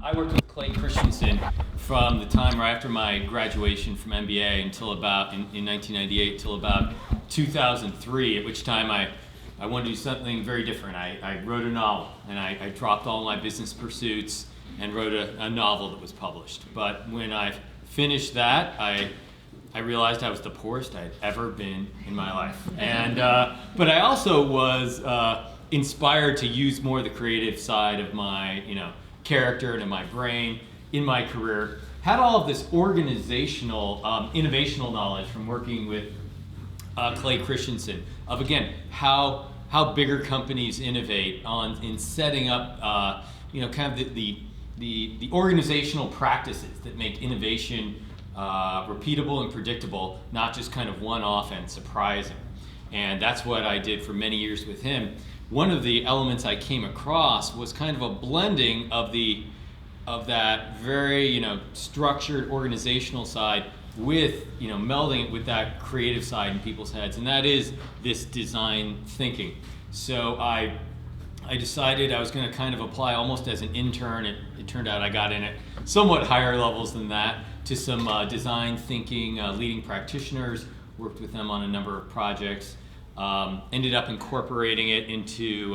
I worked with Clay Christensen from the time right after my graduation from MBA until about, in 1998, till about 2003, at which time I wanted to do something very different. I wrote a novel, and I dropped all my business pursuits and wrote a novel that was published. But when I finished that, I realized I was the poorest I'd ever been in my life. And but I also was inspired to use more of the creative side of my character and in my brain in my career. Had all of this organizational, innovational knowledge from working with Clay Christensen of, again, how bigger companies innovate in setting up kind of the organizational practices that make innovation repeatable and predictable, not just kind of one-off and surprising. And that's what I did for many years with him. One of the elements I came across was kind of a blending of that very structured organizational side with melding it with that creative side in people's heads, and that is this design thinking. So I decided I was going to kind of apply almost as an intern. It turned out I got in at somewhat higher levels than that to some design thinking leading practitioners, worked with them on a number of projects, ended up incorporating it into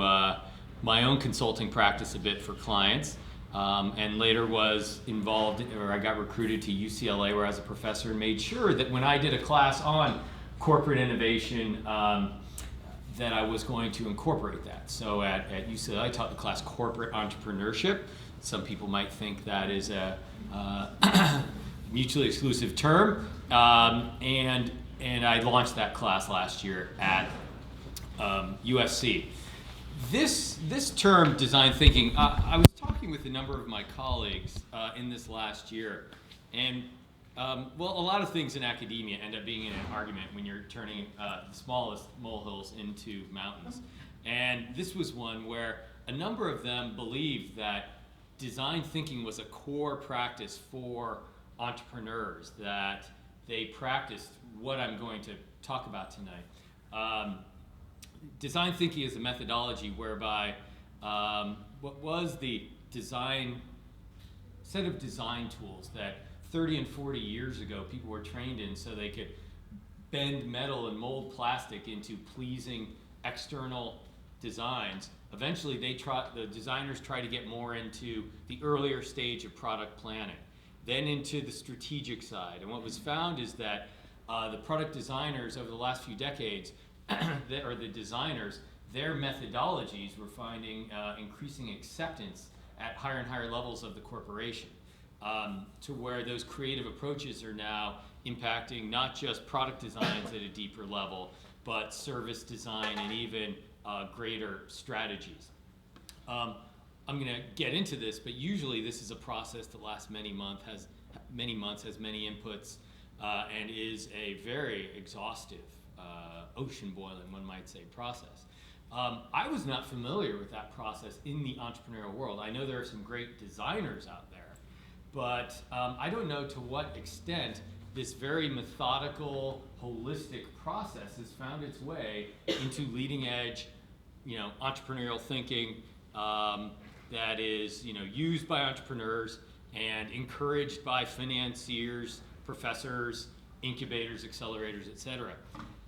my own consulting practice a bit for clients, and later was involved, or I got recruited to UCLA where I was a professor and made sure that when I did a class on corporate innovation, that I was going to incorporate that. So at UCLA, I taught the class Corporate Entrepreneurship. Some people might think that is a mutually exclusive term, and I launched that class last year at USC. This term, design thinking, I was talking with a number of my colleagues in this last year, and a lot of things in academia end up being in an argument when you're turning the smallest molehills into mountains. And this was one where a number of them believed that design thinking was a core practice for entrepreneurs, that they practiced what I'm going to talk about tonight. Design thinking is a methodology whereby what was the set of design tools that 30 and 40 years ago people were trained in so they could bend metal and mold plastic into pleasing external designs. Eventually the designers try to get more into the earlier stage of product planning, then into the strategic side. And what was found is that the product designers over the last few decades, or the designers, their methodologies were finding increasing acceptance at higher and higher levels of the corporation, to where those creative approaches are now impacting not just product designs at a deeper level, but service design and even greater strategies. I'm going to get into this, but usually this is a process that lasts many months, has many inputs, and is a very exhaustive, ocean-boiling, one might say, process. I was not familiar with that process in the entrepreneurial world. I know there are some great designers out there, but I don't know to what extent this very methodical, holistic process has found its way into leading-edge, entrepreneurial thinking that is, used by entrepreneurs and encouraged by financiers, professors, incubators, accelerators, etc.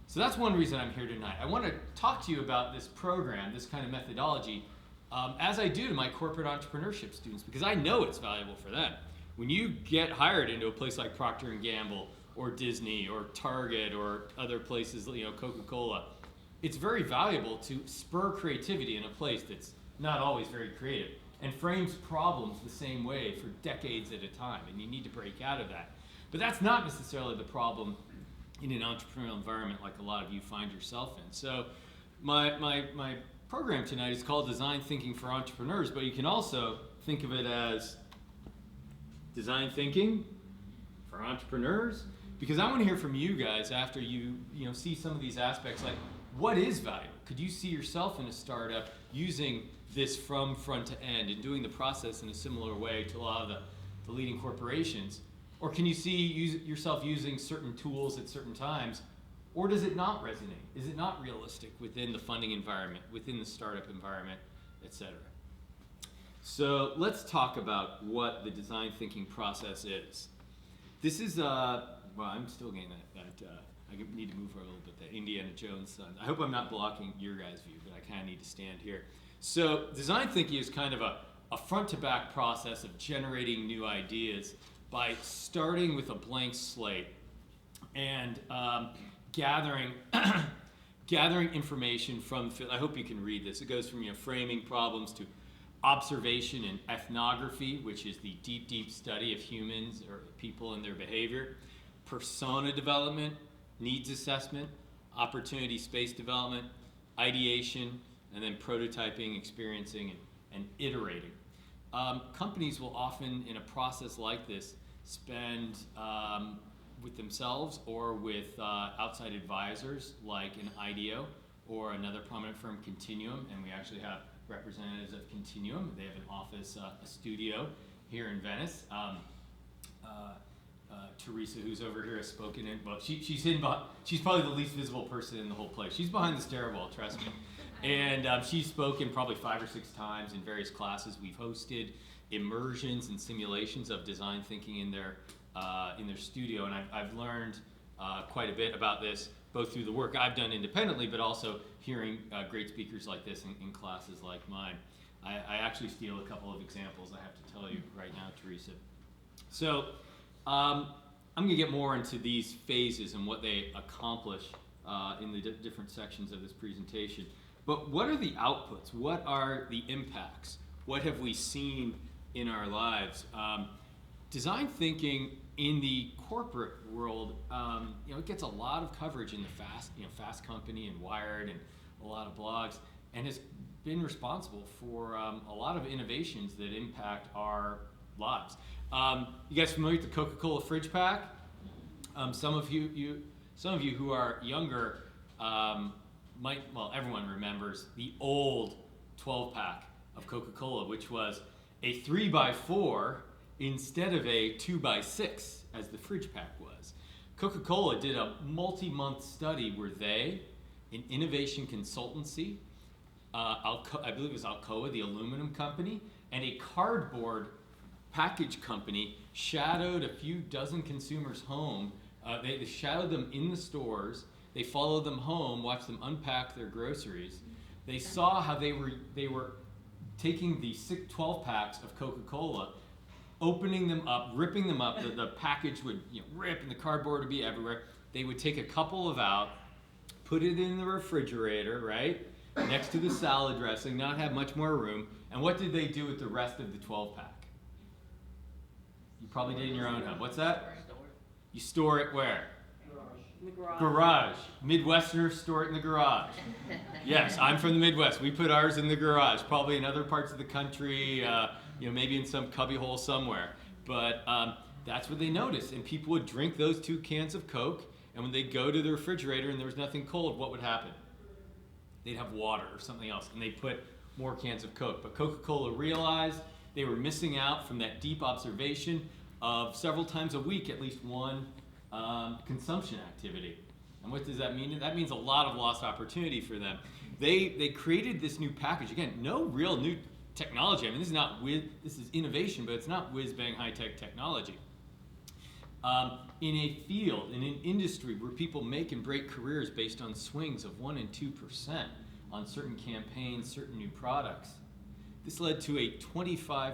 So that's one reason I'm here tonight. I want to talk to you about this program, this kind of methodology, as I do to my corporate entrepreneurship students, because I know it's valuable for them. When you get hired into a place like Procter & Gamble or Disney or Target or other places, Coca-Cola, it's very valuable to spur creativity in a place that's not always very creative and frames problems the same way for decades at a time, and you need to break out of that. But that's not necessarily the problem in an entrepreneurial environment like a lot of you find yourself in. So my program tonight is called Design Thinking for Entrepreneurs, but you can also think of it as design thinking for entrepreneurs, because I want to hear from you guys after you see some of these aspects, like what is value? Could you see yourself in a startup using this from front to end and doing the process in a similar way to a lot of the leading corporations? Or can you see yourself using certain tools at certain times? Or does it not resonate? Is it not realistic within the funding environment, within the startup environment, et cetera? So let's talk about what the design thinking process is. This is, well, I'm still getting that I need to move a little bit, that Indiana Jones son. I hope I'm not blocking your guys' view, but I kind of need to stand here. So design thinking is kind of a front-to-back process of generating new ideas by starting with a blank slate and gathering information from the field. I hope you can read this. It goes from framing problems to observation and ethnography, which is the deep study of humans or people and their behavior, persona development, needs assessment, opportunity space development, ideation, and then prototyping, experiencing, and iterating. Companies will often, in a process like this, spend with themselves or with outside advisors like an Ideo or another prominent firm, Continuum, and we actually have representatives of Continuum. They have an office, a studio here in Venice. Teresa, who's over here, has spoken in, but she's probably the least visible person in the whole place. She's behind the stairwell, trust me. And she's spoken probably 5 or 6 times in various classes. We've hosted immersions and simulations of design thinking in their studio, and I've learned quite a bit about this, both through the work I've done independently, but also hearing great speakers like this in classes like mine. I actually steal a couple of examples I have to tell you right now, Teresa. So I'm going to get more into these phases and what they accomplish in the different sections of this presentation. But what are the outputs? What are the impacts? What have we seen in our lives? Design thinking in the corporate world, it gets a lot of coverage in the Fast Company and Wired and a lot of blogs, and has been responsible for a lot of innovations that impact our lives. You guys familiar with the Coca-Cola fridge pack? Some of you who are younger everyone remembers the old 12-pack of Coca-Cola, which was a 3x4 instead of a 2x6 as the fridge pack was. Coca-Cola did a multi-month study where they, an innovation consultancy, I believe it was Alcoa, the aluminum company, and a cardboard package company shadowed a few dozen consumers home. They shadowed them in the stores. They followed them home, watched them unpack their groceries. They saw how they were taking the 12 packs of Coca-Cola, opening them up, ripping them up. The package would rip and the cardboard would be everywhere. They would take a couple of out, put it in the refrigerator, right, next to the salad dressing, not have much more room. And what did they do with the rest of the 12 pack? You probably did in your own home. What's that? You store it where? In the garage. Garage. Midwesterners store it in the garage. Yes, I'm from the Midwest. We put ours in the garage. Probably in other parts of the country, maybe in some cubbyhole somewhere. But that's what they noticed. And people would drink those 2 cans of Coke, and when they'd go to the refrigerator and there was nothing cold, what would happen? They'd have water or something else, and they'd put more cans of Coke. But Coca-Cola realized they were missing out from that deep observation of several times a week, at least one consumption activity. And what does that mean? That means a lot of lost opportunity for them. They created this new package. Again, no real new technology. I mean, this is innovation, but it's not whiz-bang high-tech technology. In a field, in an industry where people make and break careers based on swings of 1% and 2% on certain campaigns, certain new products, this led to a 25%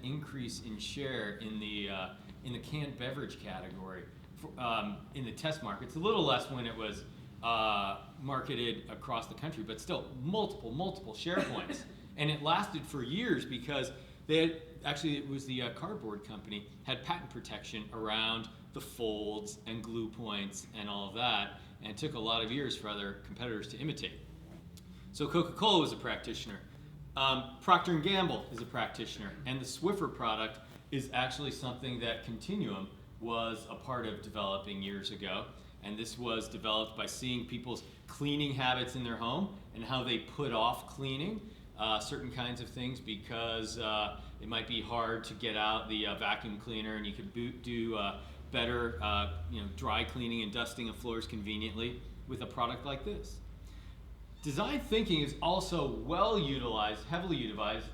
increase in share in the canned beverage category in the test market. It's a little less when it was marketed across the country, but still multiple share points. And it lasted for years because it was the cardboard company, had patent protection around the folds and glue points and all of that, and it took a lot of years for other competitors to imitate. So Coca-Cola was a practitioner. Procter & Gamble is a practitioner, and the Swiffer product is actually something that Continuum was a part of developing years ago. And this was developed by seeing people's cleaning habits in their home and how they put off cleaning certain kinds of things because it might be hard to get out the vacuum cleaner, and you could do better dry cleaning and dusting of floors conveniently with a product like this. Design thinking is also well utilized, heavily utilized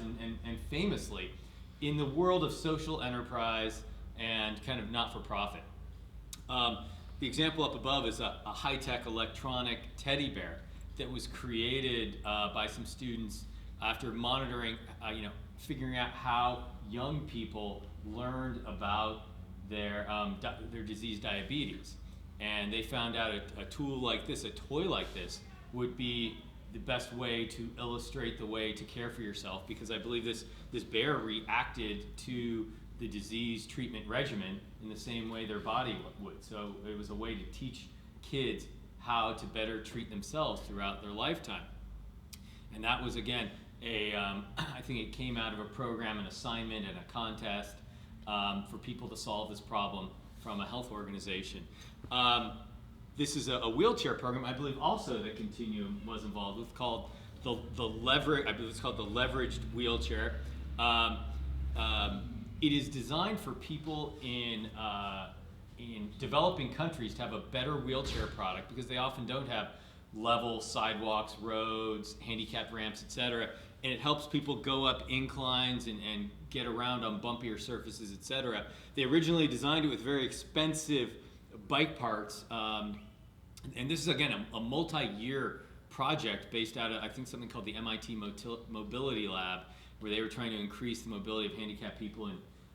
and famously in the world of social enterprise and kind of not-for-profit. The example up above is a high-tech electronic teddy bear that was created by some students after monitoring, figuring out how young people learned about their disease diabetes. And they found out a tool like this, a toy like this, would be the best way to illustrate the way to care for yourself, because I believe this bear reacted to the disease treatment regimen in the same way their body would. So it was a way to teach kids how to better treat themselves throughout their lifetime. And that was, again, I think it came out of a program, an assignment, and a contest for people to solve this problem from a health organization. This is a wheelchair program, I believe also that Continuum was involved with, called the leverage. I believe it's called the leveraged wheelchair. It is designed for people in developing countries to have a better wheelchair product, because they often don't have level sidewalks, roads, handicap ramps, etc. And it helps people go up inclines and get around on bumpier surfaces, etc. They originally designed it with very expensive bike parts, and this is, again, a multi-year project based out of, I think, something called the MIT Mobility Lab, where they were trying to increase the mobility of handicapped people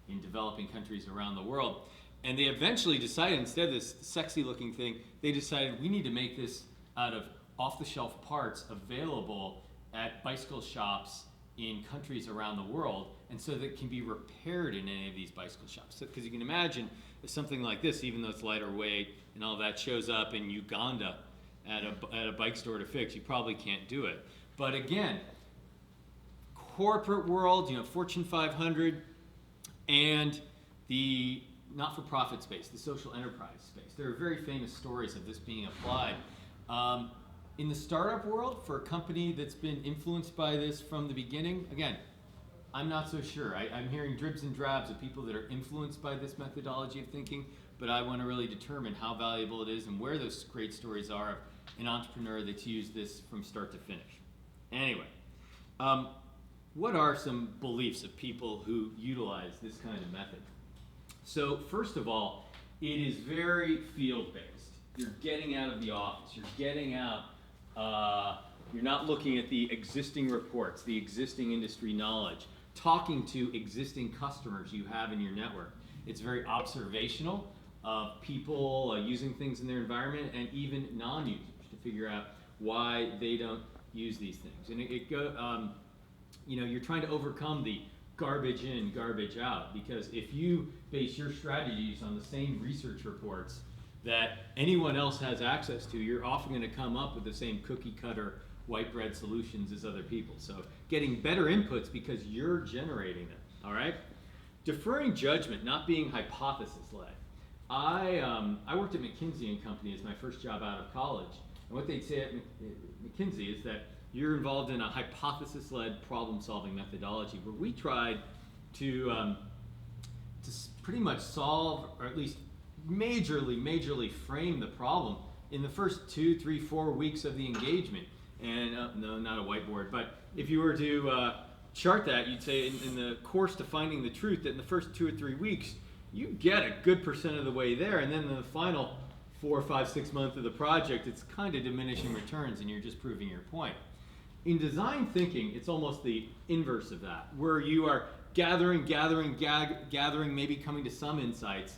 in developing countries around the world. And they eventually decided, instead of this sexy-looking thing, they decided we need to make this out of off-the-shelf parts available at bicycle shops in countries around the world, and so that it can be repaired in any of these bicycle shops. Because you can imagine if something like this, even though it's lighter weight and all that, shows up in Uganda at a bike store to fix, you probably can't do it. But again, corporate world, Fortune 500, and the not-for-profit space, the social enterprise space. There are very famous stories of this being applied. In the startup world, for a company that's been influenced by this from the beginning, again, I'm not so sure. I'm hearing dribs and drabs of people that are influenced by this methodology of thinking, but I want to really determine how valuable it is and where those great stories are of an entrepreneur that's used this from start to finish. Anyway, what are some beliefs of people who utilize this kind of method? So first of all, it is very field-based. You're getting out of the office. You're getting out. You're not looking at the existing reports, the existing industry knowledge, talking to existing customers you have in your network. It's very observational of people using things in their environment, and even non-users, to figure out why they don't use these things. And you're trying to overcome the garbage in, garbage out, because if you base your strategies on the same research reports that anyone else has access to, you're often going to come up with the same cookie cutter white bread solutions as other people. So getting better inputs because you're generating them, all right? Deferring judgment, not being hypothesis-led. I worked at McKinsey and Company as my first job out of college, and what they'd say at McKinsey is that you're involved in a hypothesis-led problem-solving methodology, where we tried to pretty much solve, or at least majorly frame the problem in the first 2, 3, 4 weeks of the engagement. And no, not a whiteboard, but if you were to chart that, you'd say in the course to finding the truth, that in the first 2 or 3 weeks, you get a good percent of the way there, and then in the final 4, 5, 6 months of the project, it's kind of diminishing returns, and you're just proving your point. In design thinking, it's almost the inverse of that, where you are gathering, maybe coming to some insights.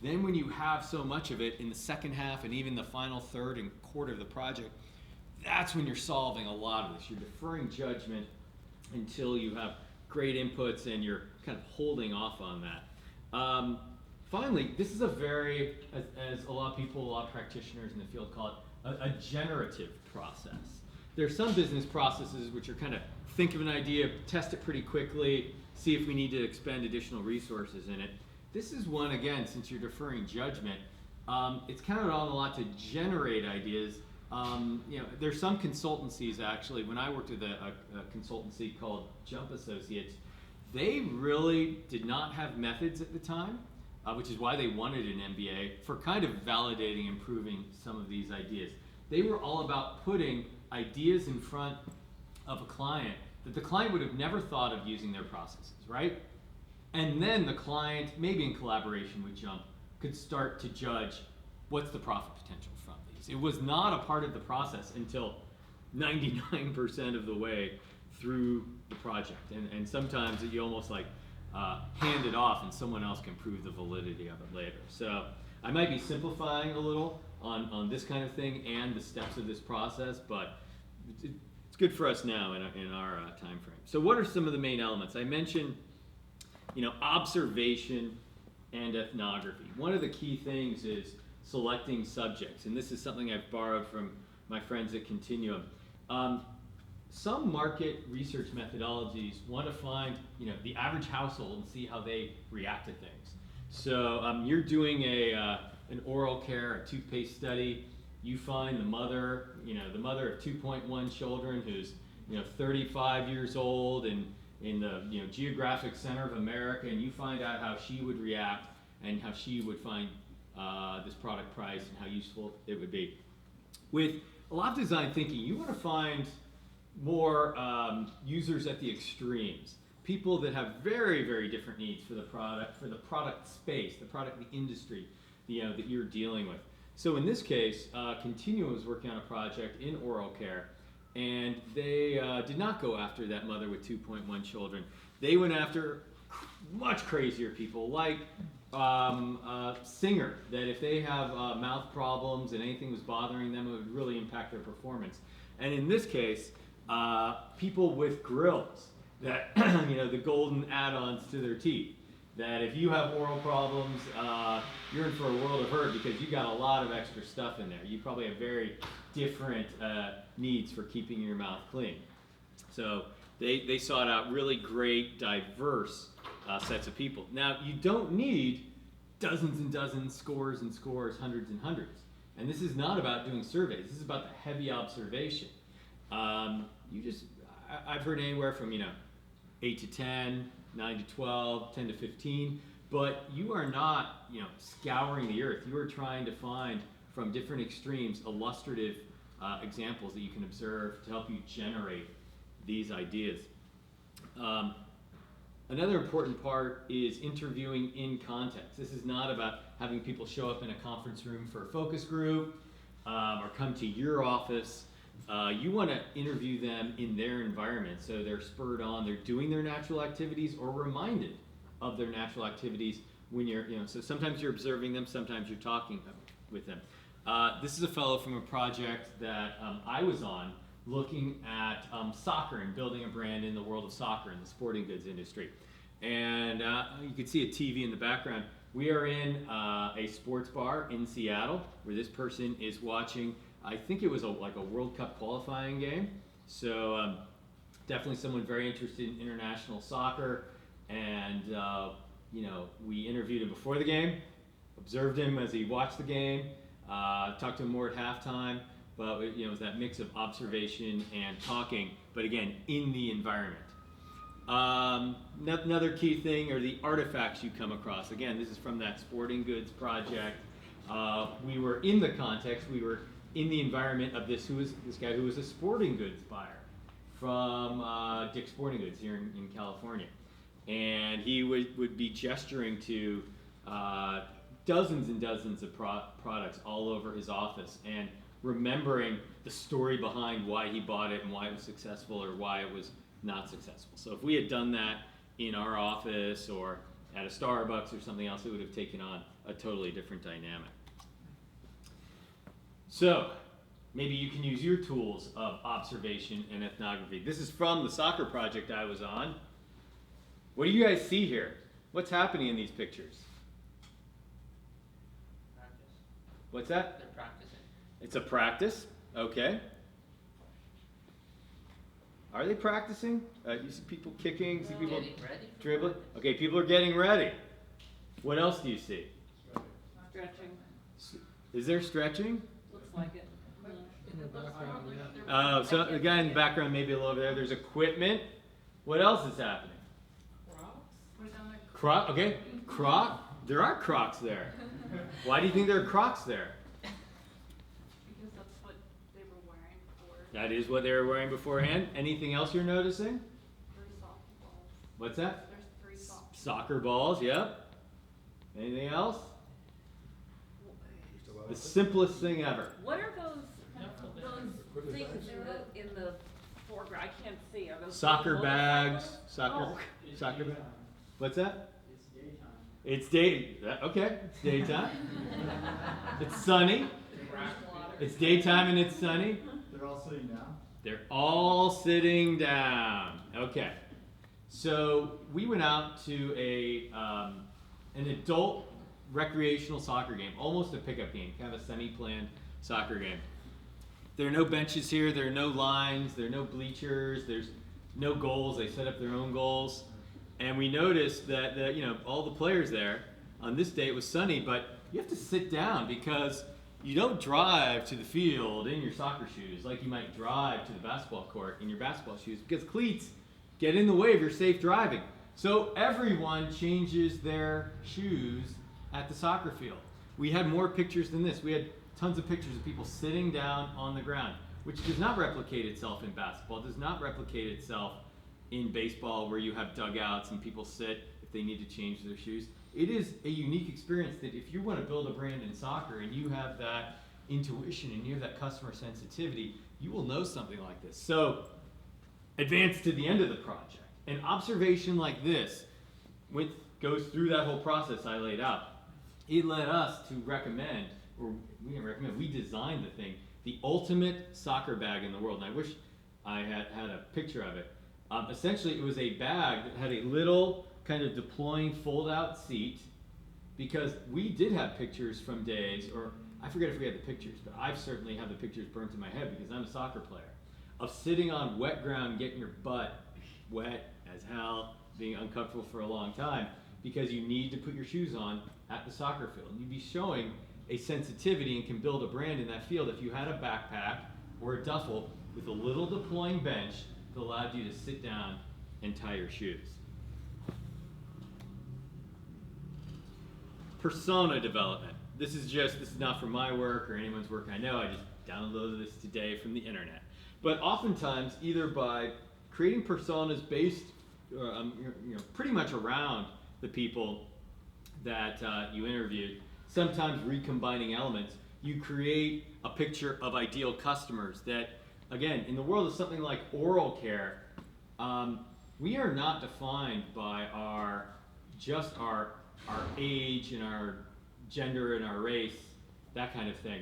Then when you have so much of it in the second half and even the final third and quarter of the project, that's when you're solving a lot of this. You're deferring judgment until you have great inputs and you're kind of holding off on that. Finally, this is a very, as a lot of practitioners in the field call it, a generative process. There are some business processes which are kind of think of an idea, test it pretty quickly, see if we need to expend additional resources in it. This is one, again, since you're deferring judgment, it's counted on a lot to generate ideas. There's some consultancies, actually. When I worked with a consultancy called Jump Associates, they really did not have methods at the time, which is why they wanted an MBA, for kind of validating, improving some of these ideas. They were all about putting ideas in front of a client that the client would have never thought of using their processes, right? And then the client, maybe in collaboration with Jump, could start to judge what's the profit potential from these. It was not a part of the process until 99% of the way through the project. And sometimes you almost like hand it off and someone else can prove the validity of it later. So I might be simplifying a little on this kind of thing and the steps of this process, but it's good for us now in our time frame. So what are some of the main elements? I mentioned, observation and ethnography. One of the key things is selecting subjects, and this is something I've borrowed from my friends at Continuum. Some market research methodologies want to find, the average household and see how they react to things. So you're doing an oral care, a toothpaste study. You find the mother of 2.1 children who's 35 years old and in the geographic center of America, and you find out how she would react and how she would find this product price and how useful it would be. With a lot of design thinking, you want to find more users at the extremes, people that have very, very different needs for the product space, the industry, that you're dealing with. So in this case, Continuum was working on a project in oral care, and they did not go after that mother with 2.1 children. They went after much crazier people, like singer, that if they have mouth problems and anything was bothering them, it would really impact their performance. And in this case, people with grills, that the golden add-ons to their teeth, that if you have oral problems, you're in for a world of hurt because you got a lot of extra stuff in there. You probably have very different needs for keeping your mouth clean. So they sought out really great, diverse sets of people. Now, you don't need dozens and dozens, scores and scores, hundreds and hundreds. And this is not about doing surveys. This is about the heavy observation. I've heard anywhere from 8 to 10, 9 to 12, 10 to 15, but you are not scouring the earth. You are trying to find from different extremes illustrative examples that you can observe to help you generate these ideas. Another important part is interviewing in context. This is not about having people show up in a conference room for a focus group or come to your office. You want to interview them in their environment so they're spurred on, they're doing their natural activities or reminded of their natural activities when you're, so sometimes you're observing them, sometimes you're talking with them. This is a fellow from a project that I was on looking at soccer and building a brand in the world of soccer in the sporting goods industry. And you can see a TV in the background. We are in a sports bar in Seattle where this person is watching, I think it was like a World Cup qualifying game. So definitely someone very interested in international soccer. And we interviewed him before the game, observed him as he watched the game, talked to him more at halftime. But it was that mix of observation and talking, but again, in the environment. Another key thing are the artifacts you come across. Again, this is from that sporting goods project. We were in the context, we were in the environment of this guy who was a sporting goods buyer from Dick's Sporting Goods here in California. And he would be gesturing to dozens and dozens of products all over his office and remembering the story behind why he bought it and why it was successful or why it was not successful. So if we had done that in our office or at a Starbucks or something else, it would have taken on a totally different dynamic. So maybe you can use your tools of observation and ethnography. This is from the soccer project I was on. What do you guys see here? What's happening in these pictures? Practice. What's that? They're practicing. It's a practice, okay. Are they practicing? You see people kicking, see people Getting ready for dribbling? practice. Okay, people are getting ready. What else do you see? Stretching. Is there stretching? Looks like it. So the guy in the background maybe a little over there. There's equipment. What else is happening? Croc, okay. Croc. There are Crocs there. Why do you think there are Crocs there? Because that's what they were wearing before That is what they were wearing beforehand. Anything else you're noticing? 3 soccer balls. What's that? There's 3 soccer. Soccer balls, yep. Anything else? The simplest thing ever. What are those things in the foreground? I can't see. Are those Soccer bags, motorcycles? soccer bag. What's that? It's daytime. It's okay, it's daytime. It's sunny. It's daytime and it's sunny. They're all sitting down. They're all sitting down. Okay. So we went out to an adult recreational soccer game, almost a pickup game, kind of a semi-planned soccer game. There are no benches here, there are no lines, there are no bleachers, there's no goals. They set up their own goals. And we noticed that all the players there, on this day it was sunny, but you have to sit down because you don't drive to the field in your soccer shoes like you might drive to the basketball court in your basketball shoes, because cleats get in the way of your safe driving. So everyone changes their shoes at the soccer field. We had more pictures than this. We had tons of pictures of people sitting down on the ground, which does not replicate itself in basketball, does not replicate itself in baseball, where you have dugouts and people sit if they need to change their shoes. It is a unique experience that if you want to build a brand in soccer and you have that intuition and you have that customer sensitivity, you will know something like this. So advance to the end of the project. An observation like this, which goes through that whole process I laid out, it led us to recommend, or we didn't recommend, we designed the thing, the ultimate soccer bag in the world. And I wish I had a picture of it. Essentially, it was a bag that had a little kind of deploying fold-out seat, because we did have pictures from days, or I forget if we had the pictures, but I've certainly had the pictures burnt in my head because I'm a soccer player, of sitting on wet ground, getting your butt wet as hell, being uncomfortable for a long time, because you need to put your shoes on at the soccer field. And you'd be showing a sensitivity and can build a brand in that field if you had a backpack or a duffel with a little deploying bench that allowed you to sit down and tie your shoes. Persona development. This is not from my work or anyone's work I know. I just downloaded this today from the internet. But oftentimes, either by creating personas based, pretty much around the people that you interviewed, sometimes recombining elements, you create a picture of ideal customers that, again, in the world of something like oral care, we are not defined by our age and our gender and our race, that kind of thing.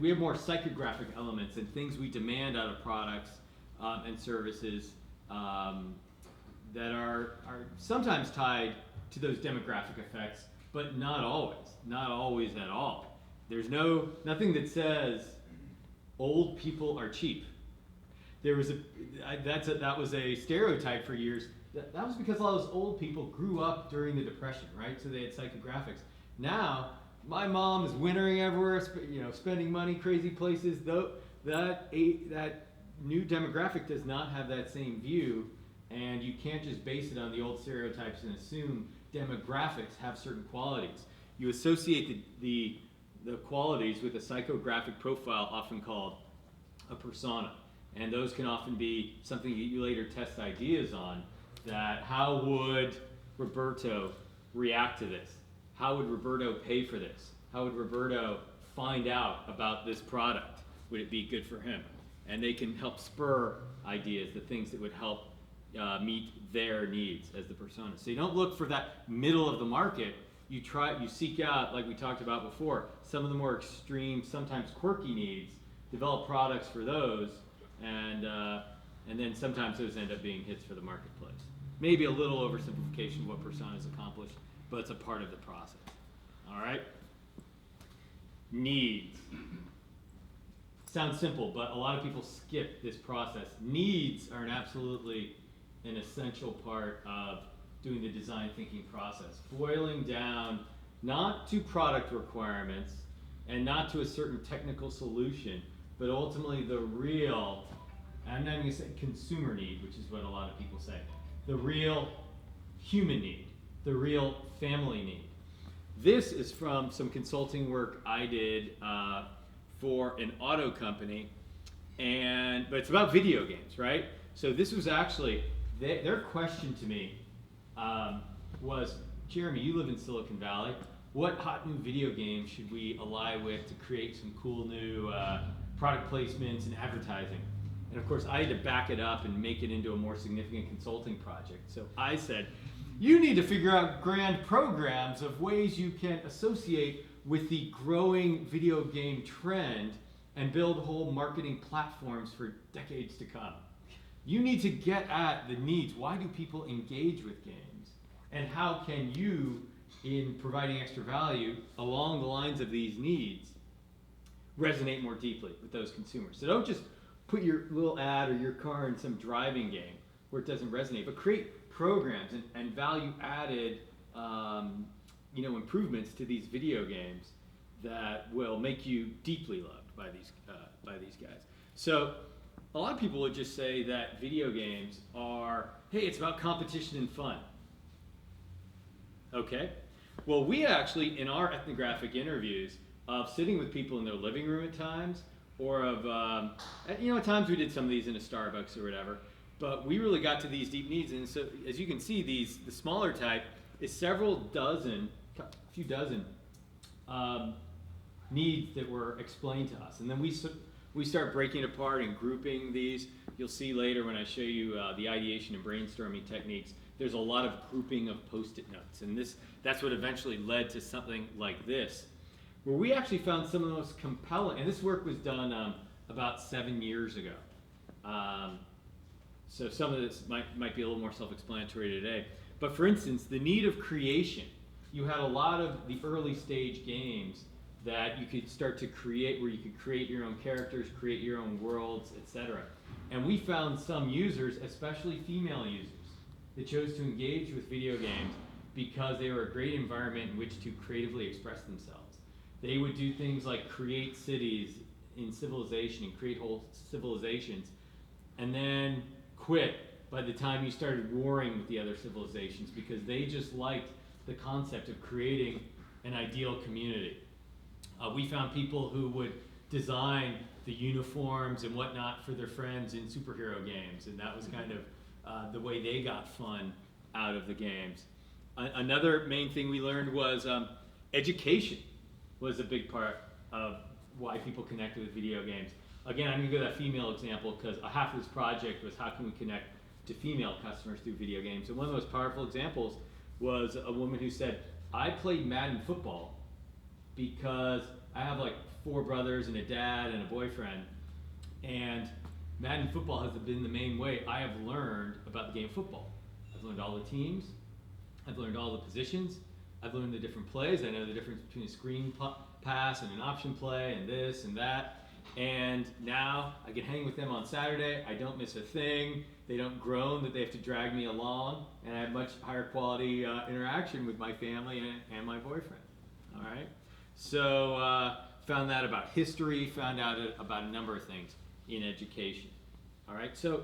We have more psychographic elements and things we demand out of products and services that are sometimes tied to those demographic effects, but not always at all. There's nothing that says old people are cheap. There was that was a stereotype for years. That was because all those old people grew up during the Depression, right? So they had psychographics. Now, my mom is wintering everywhere, spending money crazy places. Though that new demographic does not have that same view, and you can't just base it on the old stereotypes and assume demographics have certain qualities. You associate the qualities with a psychographic profile, often called a persona, and those can often be something that you later test ideas on. That how would Roberto react to this? How would Roberto pay for this? How would Roberto find out about this product? Would it be good for him? And they can help spur ideas, the things that would help meet their needs as the persona. So you don't look for that middle of the market. You seek out, like we talked about before, some of the more extreme, sometimes quirky needs, develop products for those, and then sometimes those end up being hits for the marketplace. Maybe a little oversimplification of what personas accomplish, but it's a part of the process. All right? Needs. Sounds simple, but a lot of people skip this process. Needs are absolutely an essential part of doing the design thinking process. Boiling down not to product requirements and not to a certain technical solution, but ultimately the real, I'm not even going to say consumer need, which is what a lot of people say, the real human need, the real family need. This is from some consulting work I did for an auto company, but it's about video games, right? So this was actually, their question to me was, Jeremy, you live in Silicon Valley. What hot new video game should we ally with to create some cool new product placements and advertising? And of course, I had to back it up and make it into a more significant consulting project. So I said, you need to figure out grand programs of ways you can associate with the growing video game trend and build whole marketing platforms for decades to come. You need to get at the needs. Why do people engage with games? And how can you, in providing extra value along the lines of these needs, resonate more deeply with those consumers? So don't just put your little ad or your car in some driving game where it doesn't resonate, but create programs and value-added improvements to these video games that will make you deeply loved by these guys. So a lot of people would just say that video games are, hey, it's about competition and fun. Okay. Well, we actually, in our ethnographic interviews, of sitting with people in their living room at times, or of, at times we did some of these in a Starbucks or whatever, but we really got to these deep needs. And so, as you can see, the smaller type is several dozen, a few dozen needs that were explained to us. And then we start breaking it apart and grouping these. You'll see later when I show you the ideation and brainstorming techniques, there's a lot of grouping of Post-it notes. And that's what eventually led to something like this, where we actually found some of the most compelling, and this work was done about 7 years ago. So some of this might be a little more self-explanatory today. But for instance, the need of creation. You had a lot of the early stage games that you could start to create, where you could create your own characters, create your own worlds, etc. And we found some users, especially female users, that chose to engage with video games because they were a great environment in which to creatively express themselves. They would do things like create cities in civilization and create whole civilizations, and then quit by the time you started warring with the other civilizations because they just liked the concept of creating an ideal community. We found people who would design the uniforms and whatnot for their friends in superhero games, and that was kind of the way they got fun out of the games. Another main thing we learned was education was a big part of why people connected with video games. Again, I'm going to go to that female example because half of this project was how can we connect to female customers through video games. And one of the most powerful examples was a woman who said, I played Madden football because I have like 4 brothers and a dad and a boyfriend, and Madden football has been the main way I have learned about the game of football. I've learned all the teams, I've learned all the positions, I've learned the different plays, I know the difference between a screen pass and an option play and this and that, and now I can hang with them on Saturday, I don't miss a thing, they don't groan that they have to drag me along, and I have much higher quality interaction with my family and my boyfriend, all right? So found that about history, found out about a number of things in education. All right, so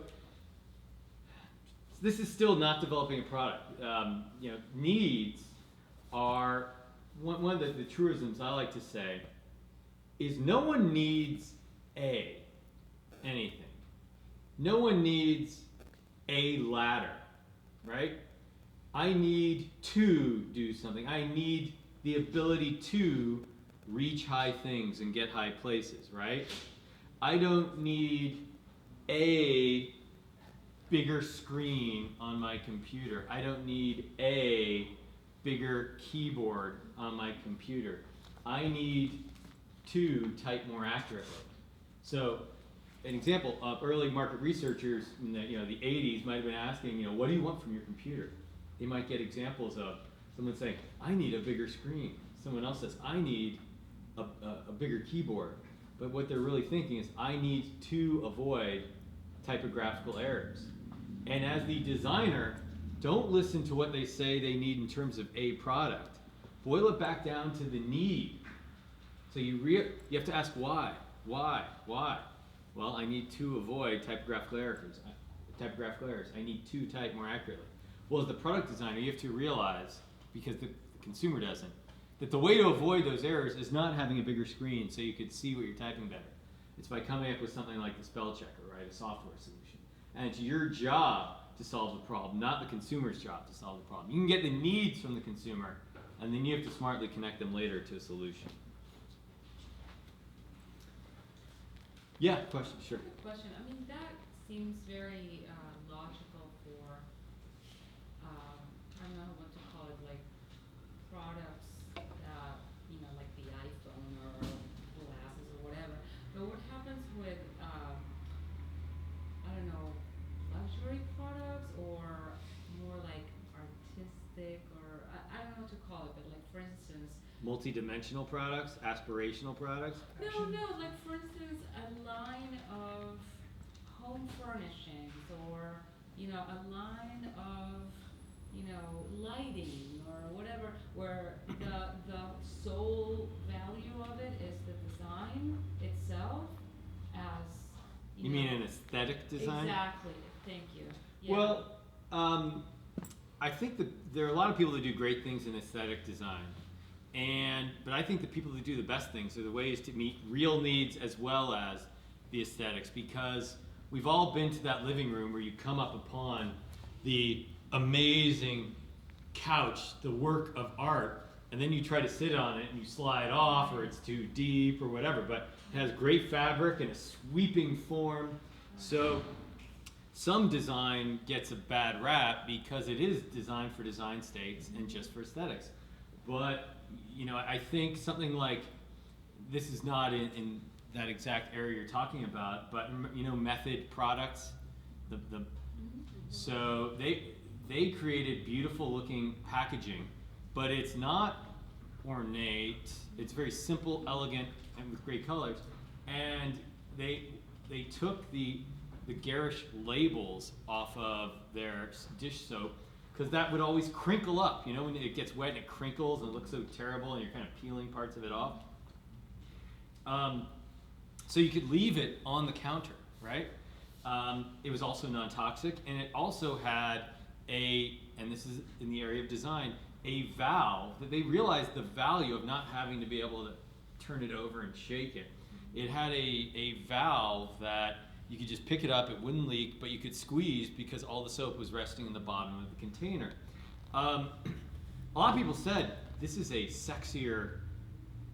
this is still not developing a product. Needs are one of the truisms I like to say is no one needs anything. No one needs a ladder, right? I need to do something. I need the ability to reach high things and get high places, right? I don't need a bigger screen on my computer. I don't need a bigger keyboard on my computer. I need to type more accurately. So an example of early market researchers in the 80s might have been asking, what do you want from your computer? They might get examples of someone saying, I need a bigger screen. Someone else says, I need a bigger keyboard. But what they're really thinking is, I need to avoid typographical errors. And as the designer, don't listen to what they say they need in terms of a product. Boil it back down to the need. So you have to ask why. Why? Well, I need to avoid typographical errors. I need to type more accurately. Well, as the product designer, you have to realize, because the consumer doesn't, that the way to avoid those errors is not having a bigger screen so you could see what you're typing better. It's by coming up with something like the spell checker, right? A software solution. And it's your job to solve the problem, not the consumer's job to solve the problem. You can get the needs from the consumer, and then you have to smartly connect them later to a solution. Yeah, question, sure. Quick question. I mean, that seems very logical for, I don't know what to call it, like products that, like the iPhone or glasses or whatever. But what happens with, I don't know, luxury products or more like artistic or, I don't know what to call it, but like for instance, Multi-dimensional products, aspirational products. no, like for instance, a line of home furnishings or, a line of, lighting or whatever, where the sole value of it is the design itself as, You mean an aesthetic design? Exactly, thank you. Yeah. Well, I think that there are a lot of people that do great things in aesthetic design. But I think the people that do the best things are the ways to meet real needs as well as the aesthetics, because we've all been to that living room where you come up upon the amazing couch, the work of art, and then you try to sit on it and you slide off, or it's too deep or whatever, but it has great fabric and a sweeping form. So some design gets a bad rap because it is designed for design states and just for aesthetics. But I think something like, this is not in that exact area you're talking about, but Method products, so they created beautiful looking packaging, but it's not ornate. It's very simple, elegant, and with great colors. And they took the garish labels off of their dish soap, because that would always crinkle up. When it gets wet and it crinkles and it looks so terrible and you're kind of peeling parts of it off. So you could leave it on the counter, right? It was also non-toxic, and it also had and this is in the area of design, a valve that they realized the value of not having to be able to turn it over and shake it. It had a valve that you could just pick it up, it wouldn't leak, but you could squeeze because all the soap was resting in the bottom of the container. A lot of people said, this is a sexier,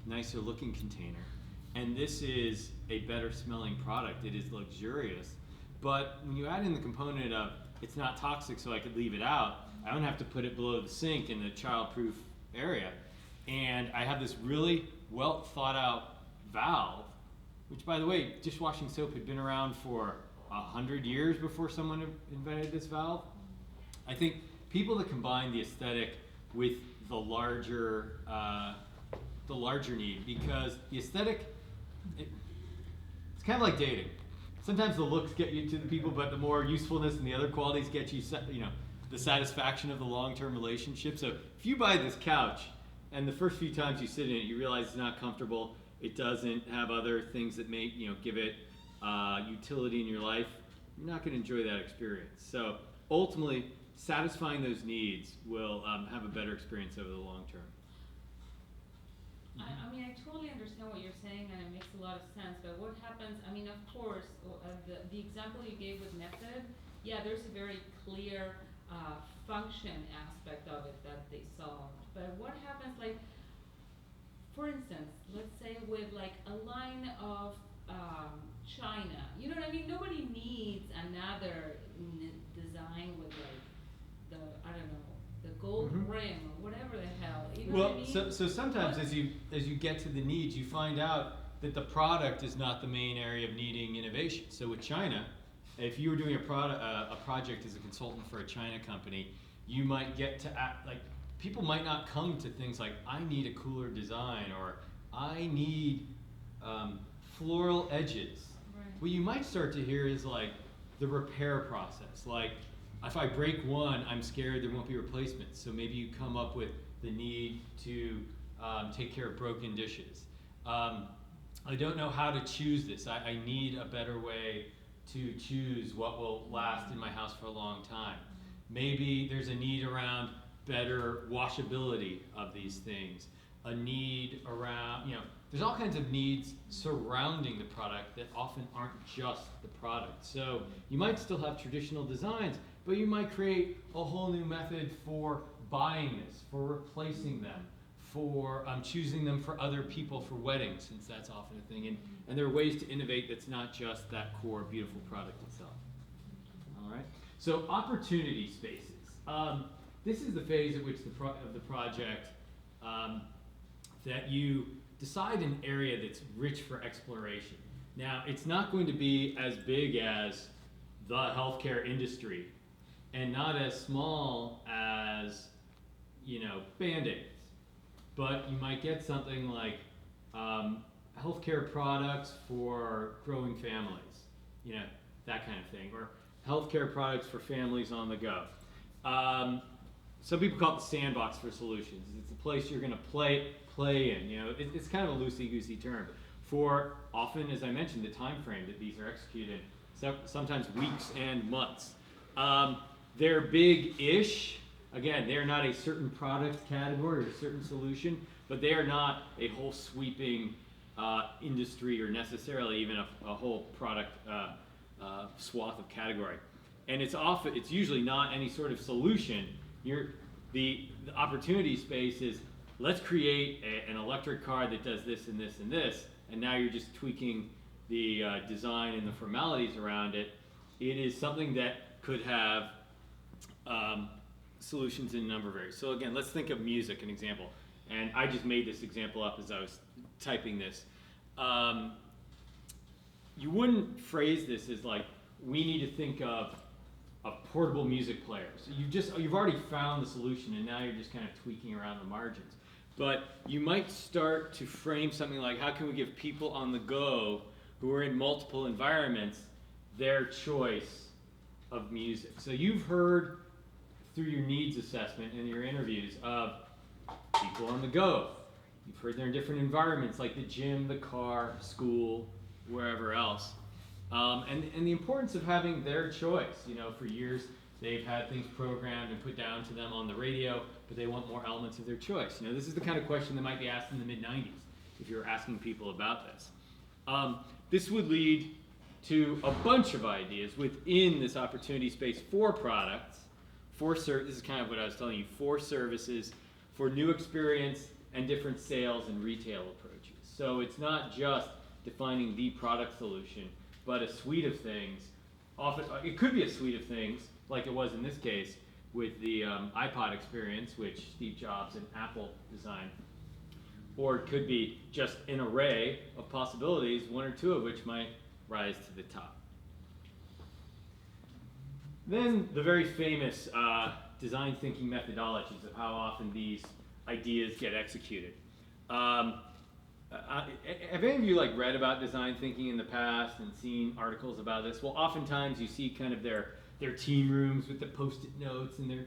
nicer looking container, and this is a better smelling product. It is luxurious. But when you add in the component of, it's not toxic so I could leave it out, I don't have to put it below the sink in the child-proof area, and I have this really well thought out valve, which, by the way, dishwashing soap had been around for 100 years before someone invented this valve. I think people that combine the aesthetic with the larger need, because the aesthetic, it's kind of like dating. Sometimes the looks get you to the people, but the more usefulness and the other qualities get you, the satisfaction of the long-term relationship. So if you buy this couch and the first few times you sit in it, you realize it's not comfortable, it doesn't have other things that may, give it utility in your life, you're not going to enjoy that experience. So ultimately, satisfying those needs will have a better experience over the long term. I mean, I totally understand what you're saying, and it makes a lot of sense. But what happens? I mean, of course, the example you gave with Method, yeah, there's a very clear function aspect of it that they solved. But what happens, like, for instance, let's say with like a line of China, you know what I mean? Nobody needs another design with like I don't know, the gold rim or whatever the hell. You know what I mean? So sometimes as you get to the needs, you find out that the product is not the main area of needing innovation. So with China, if you were doing a project as a consultant for a China company, you might get to act like, people might not come to things like, I need a cooler design, or I need floral edges. Right. What you might start to hear is like the repair process. Like, if I break one, I'm scared there won't be replacements. So maybe you come up with the need to take care of broken dishes. I don't know how to choose this. I need a better way to choose what will last in my house for a long time. Maybe there's a need around better washability of these things. A need around, there's all kinds of needs surrounding the product that often aren't just the product. So you might still have traditional designs, but you might create a whole new method for buying this, for replacing them, for choosing them for other people for weddings, since that's often a thing. And there are ways to innovate that's not just that core beautiful product itself. All right. So opportunity spaces. This is the phase at which of the project that you decide an area that's rich for exploration. Now, it's not going to be as big as the healthcare industry, and not as small as, Band-Aids. But you might get something like healthcare products for growing families, that kind of thing, or healthcare products for families on the go. Some people call it the sandbox for solutions. It's a place you're going to play in. It's kind of a loosey-goosey term for often, as I mentioned, the time frame that these are executed, sometimes weeks and months. They're big-ish. Again, they're not a certain product category or a certain solution, but they are not a whole sweeping industry or necessarily even a whole product swath of category. And it's usually not any sort of solution. The opportunity space is, let's create an electric car that does this and this and this, and now you're just tweaking the design and the formalities around it. It is something that could have solutions in a number of areas. So again, let's think of music, an example. And I just made this example up as I was typing this. You wouldn't phrase this as like, we need to think of portable music players. You've already found the solution, and now you're just kind of tweaking around the margins. But you might start to frame something like, how can we give people on the go who are in multiple environments their choice of music? So you've heard through your needs assessment and your interviews of people on the go. You've heard they're in different environments like the gym, the car, school, wherever else. And the importance of having their choice. For years they've had things programmed and put down to them on the radio, but they want more elements of their choice. This is the kind of question that might be asked in the mid-90s if you're asking people about this. This would lead to a bunch of ideas within this opportunity space for products, this is kind of what I was telling you, for services, for new experience and different sales and retail approaches. So it's not just defining the product solution, but a suite of things. Often, it could be a suite of things, like it was in this case with the iPod experience, which Steve Jobs and Apple designed. Or it could be just an array of possibilities, one or two of which might rise to the top. Then the very famous design thinking methodologies of how often these ideas get executed. Have any of you read about design thinking in the past and seen articles about this? Well, oftentimes you see kind of their team rooms with the post-it notes, and it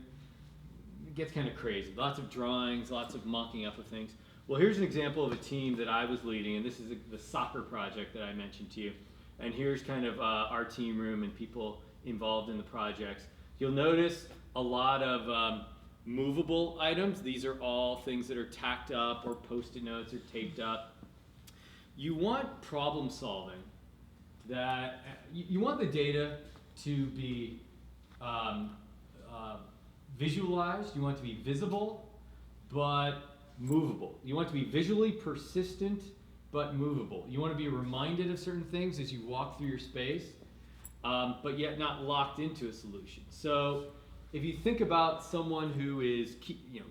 gets kind of crazy. Lots of drawings, lots of mocking up of things. Well, here's an example of a team that I was leading, and this is the soccer project that I mentioned to you. And here's kind of our team room and people involved in the projects. You'll notice a lot of movable items. These are all things that are tacked up or post-it notes or taped up. You want problem solving that you want the data to be visualized, you want it to be visible, but movable. You want it to be visually persistent, but movable. You want to be reminded of certain things as you walk through your space, but yet not locked into a solution. So if you think about someone who is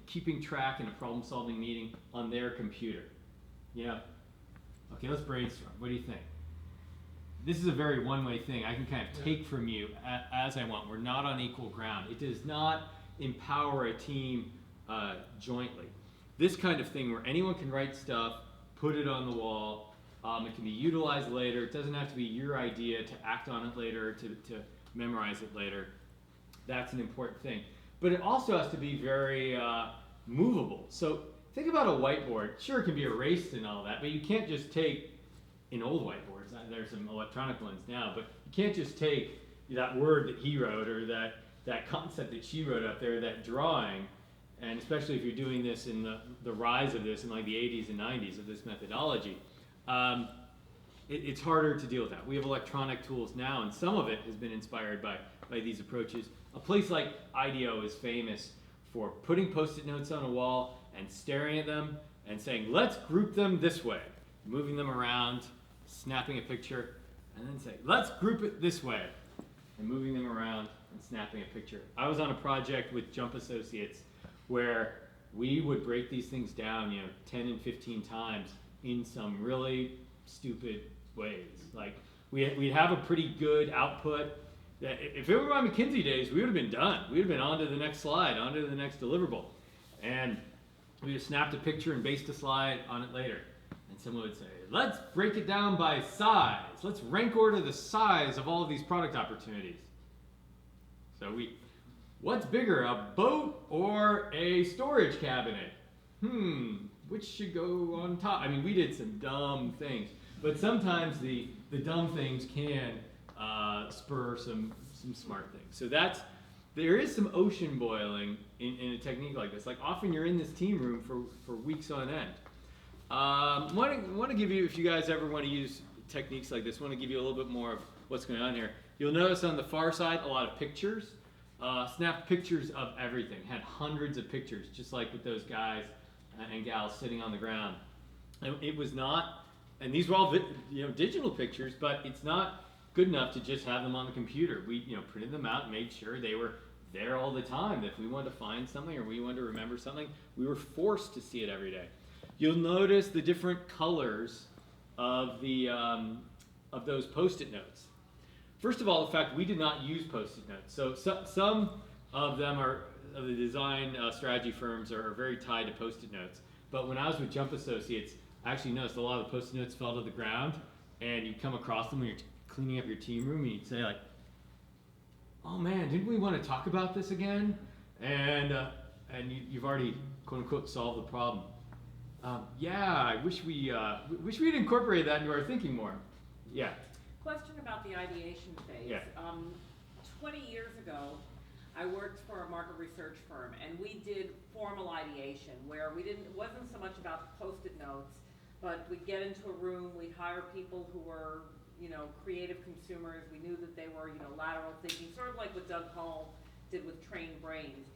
keeping track in a problem-solving meeting on their computer, okay, let's brainstorm. What do you think? This is a very one-way thing. I can kind of take from you as I want. We're not on equal ground. It does not empower a team jointly. This kind of thing where anyone can write stuff, put it on the wall, it can be utilized later. It doesn't have to be your idea to act on it later, to memorize it later. That's an important thing. But it also has to be very movable. So think about a whiteboard. Sure, it can be erased and all that, but you can't just take in old whiteboards. There's some electronic ones now, but you can't just take that word that he wrote or that concept that she wrote up there, that drawing, and especially if you're doing this in the rise of this in like the 80s and 90s of this methodology, it's harder to deal with that. We have electronic tools now, and some of it has been inspired by these approaches. A place like Ideo is famous for putting Post-it notes on a wall and staring at them and saying, let's group them this way, moving them around, snapping a picture, and then say, let's group it this way, and moving them around and snapping a picture. I was on a project with Jump Associates where we would break these things down, 10 and 15 times in some really stupid ways. Like we'd have a pretty good output. If it were my McKinsey days, we would have been done. We would have been on to the next slide, on to the next deliverable. And we just snapped a picture and based a slide on it later. And someone would say, let's break it down by size. Let's rank order the size of all of these product opportunities. So what's bigger, a boat or a storage cabinet? Which should go on top? I mean, we did some dumb things, but sometimes the dumb things can spur some smart things. So there is some ocean boiling in a technique like this. Like often you're in this team room for weeks on end. Want to give you, if you guys ever want to use techniques like this, want to give you a little bit more of what's going on here. You'll notice on the far side a lot of pictures. Snapped pictures of everything. Had hundreds of pictures, just like with those guys and gals sitting on the ground. And it was not, and these were all digital pictures, but it's not good enough to just have them on the computer. We printed them out and made sure they were there all the time. If we wanted to find something or we wanted to remember something, we were forced to see it every day. You'll notice the different colors of of those Post-it notes. First of all, the fact we did not use Post-it notes. So some of them of the design strategy firms are very tied to Post-it notes. But when I was with Jump Associates, I actually noticed a lot of the Post-it notes fell to the ground, and you'd come across them when you're cleaning up your team room, and you'd say like, "Oh man, didn't we want to talk about this again?" And you've already quote unquote solved the problem. Yeah, I wish we'd incorporated that into our thinking more. Yeah. Question about the ideation phase. Yeah. 20 years ago, I worked for a market research firm, and we did formal ideation where it wasn't so much about Post-it notes, but we'd get into a room, we'd hire people who were, creative consumers. We knew that they were, lateral thinking, sort of like what Doug Hall did with Trained Brains.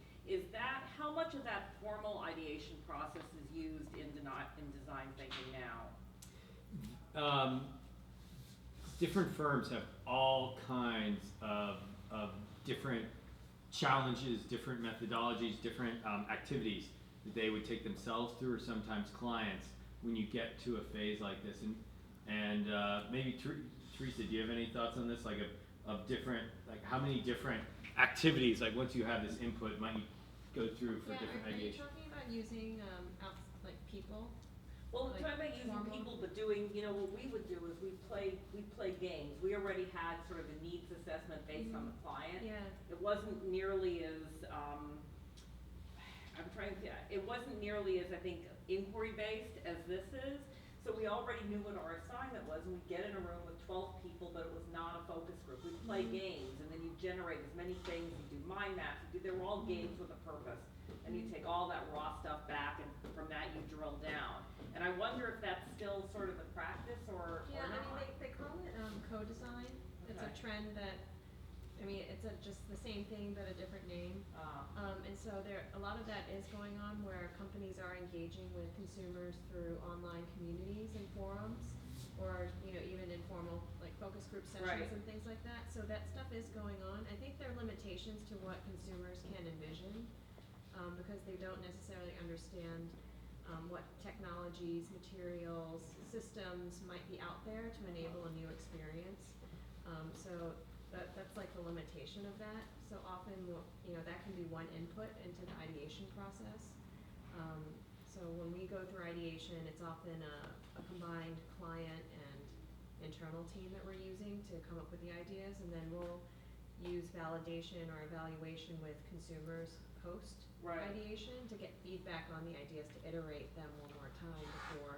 How much of that formal ideation process is used in design thinking now? Different firms have all kinds of different challenges, different methodologies, different activities that they would take themselves through, or sometimes clients, when you get to a phase like this. And maybe Teresa, do you have any thoughts on this? Like of different, like how many different activities, like once you have this input, might you go through for different ideation? Are you talking about using like people? Well, Like talking about using formal? people, but doing, what we would do is we play games. We already had sort of a needs assessment based on the client. Yeah. It wasn't nearly as, it wasn't nearly as, I think, inquiry-based as this is. So we already knew what our assignment was, and we'd get in a room with 12 people, but it was not a focus group. We'd play games, and then you generate as many things, you do mind maps, they were all games with a purpose. And you take all that raw stuff back, and from that you drill down. And I wonder if that's still sort of the practice or Yeah, not. I mean, they call it co-design. It's a Okay. trend that, it's just the same thing but a different name. And so a lot of that is going on where companies are engaging with consumers through online communities and forums, or even informal like focus group sessions Right. and things like that. So that stuff is going on. I think there are limitations to what consumers can envision, because they don't necessarily understand what technologies, materials, systems might be out there to enable a new experience. So that's like the limitation of that. So often, that can be one input into the ideation process. So when we go through ideation, it's often a combined client and internal team that we're using to come up with the ideas, and then we'll use validation or evaluation with consumers post Right. ideation to get feedback on the ideas, to iterate them one more time before